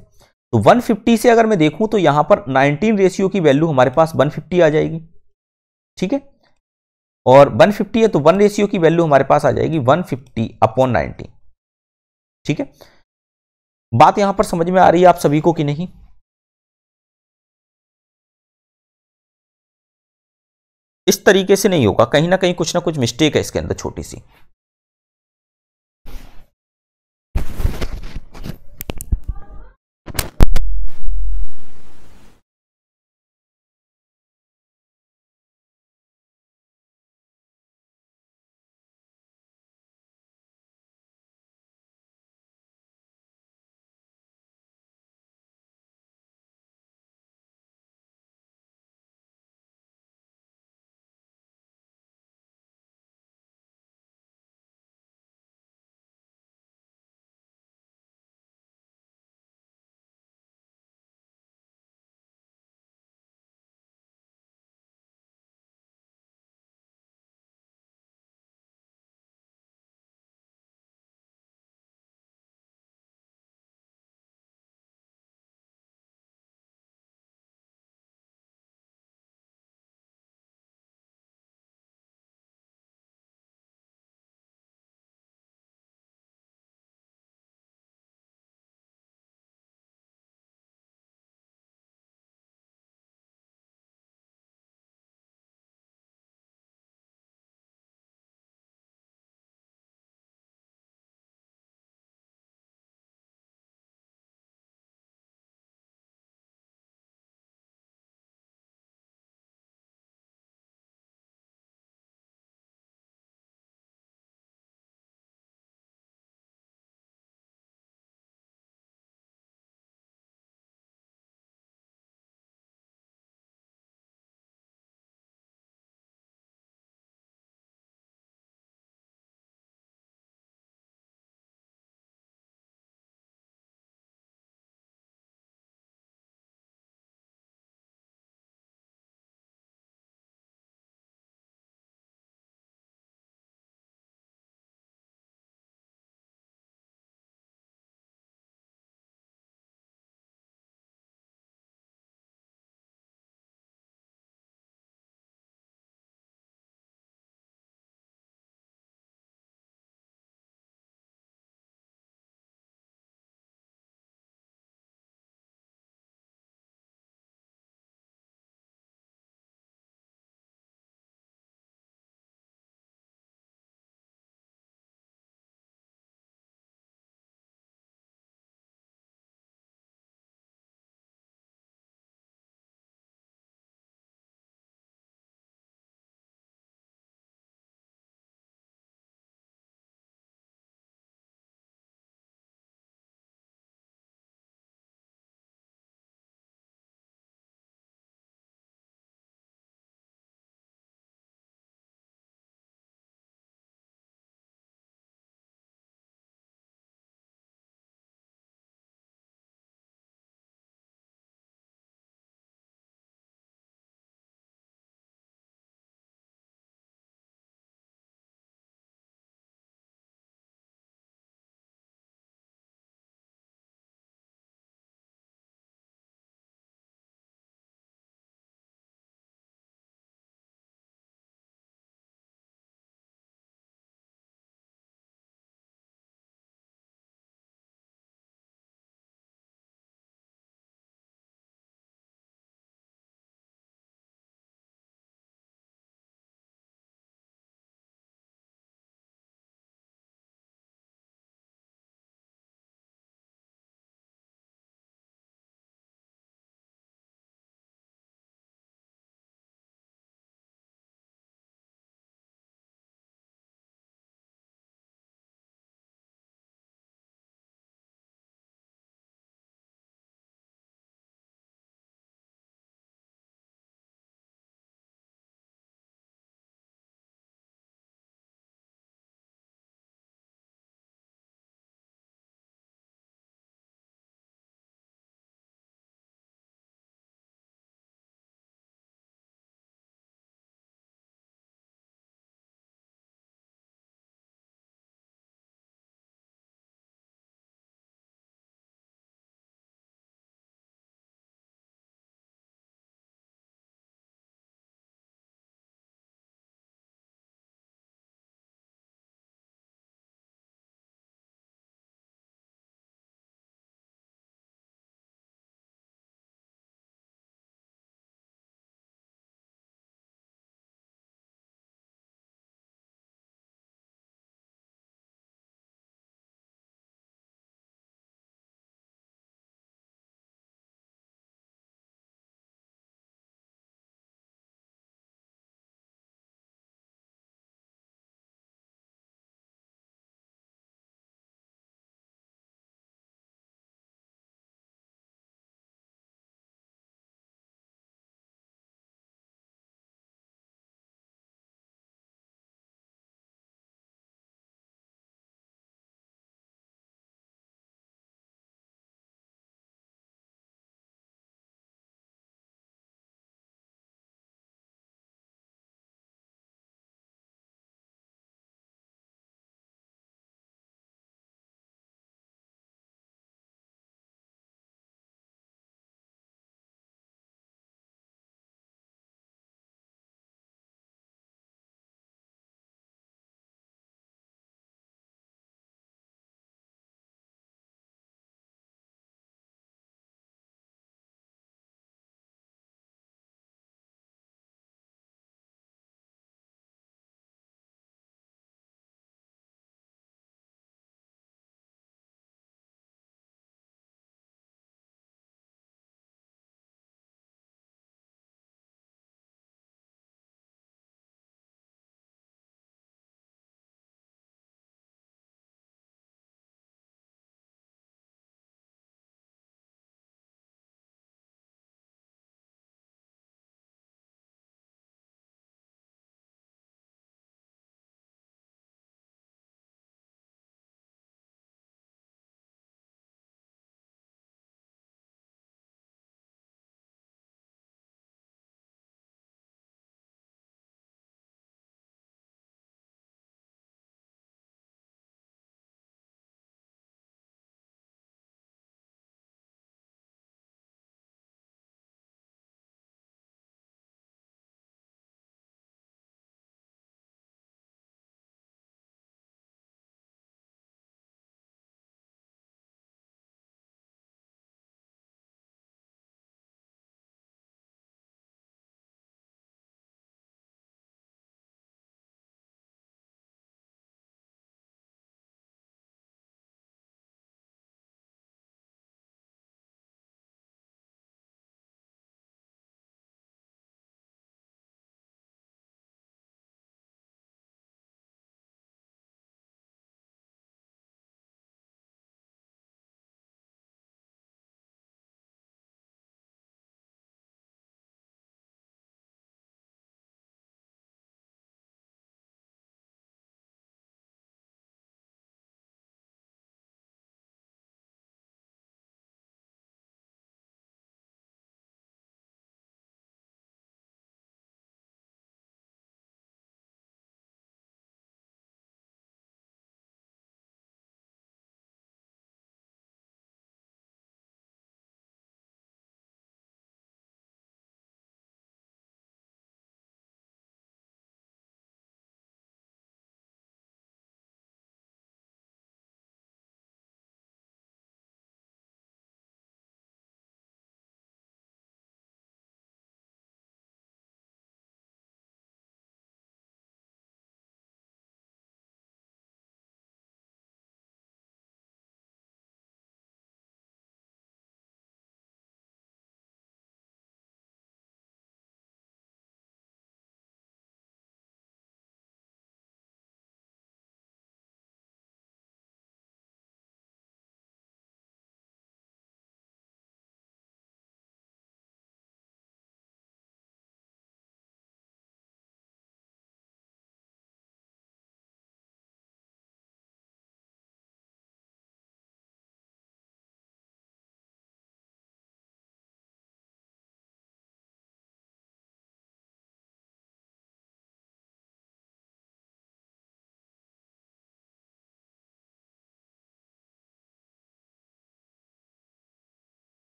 तो 150 से अगर मैं देखूं तो यहां पर 19 रेशियो की वैल्यू हमारे पास 150 आ जाएगी। ठीक है, और 150 है तो 1 रेशियो की वैल्यू हमारे पास आ जाएगी 150/19। ठीक है, बात यहां पर समझ में आ रही है आप सभी को कि नहीं? इस तरीके से नहीं होगा, कहीं ना कहीं कुछ ना कुछ मिस्टेक है इसके अंदर छोटी सी।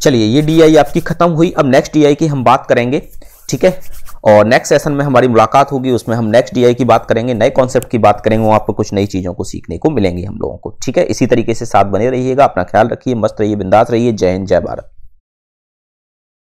चलिए ये DI आपकी खत्म हुई। अब नेक्स्ट DI की हम बात करेंगे, ठीक है, और नेक्स्ट सेशन में हमारी मुलाकात होगी, उसमें हम नेक्स्ट DI की बात करेंगे, नए कॉन्सेप्ट की बात करेंगे, वहाँ पर कुछ नई चीज़ों को सीखने को मिलेंगी हम लोगों को, ठीक है। इसी तरीके से साथ बने रहिएगा, अपना ख्याल रखिए, मस्त रहिए, बिंदास रहिए। जय हिंद, जय भारत।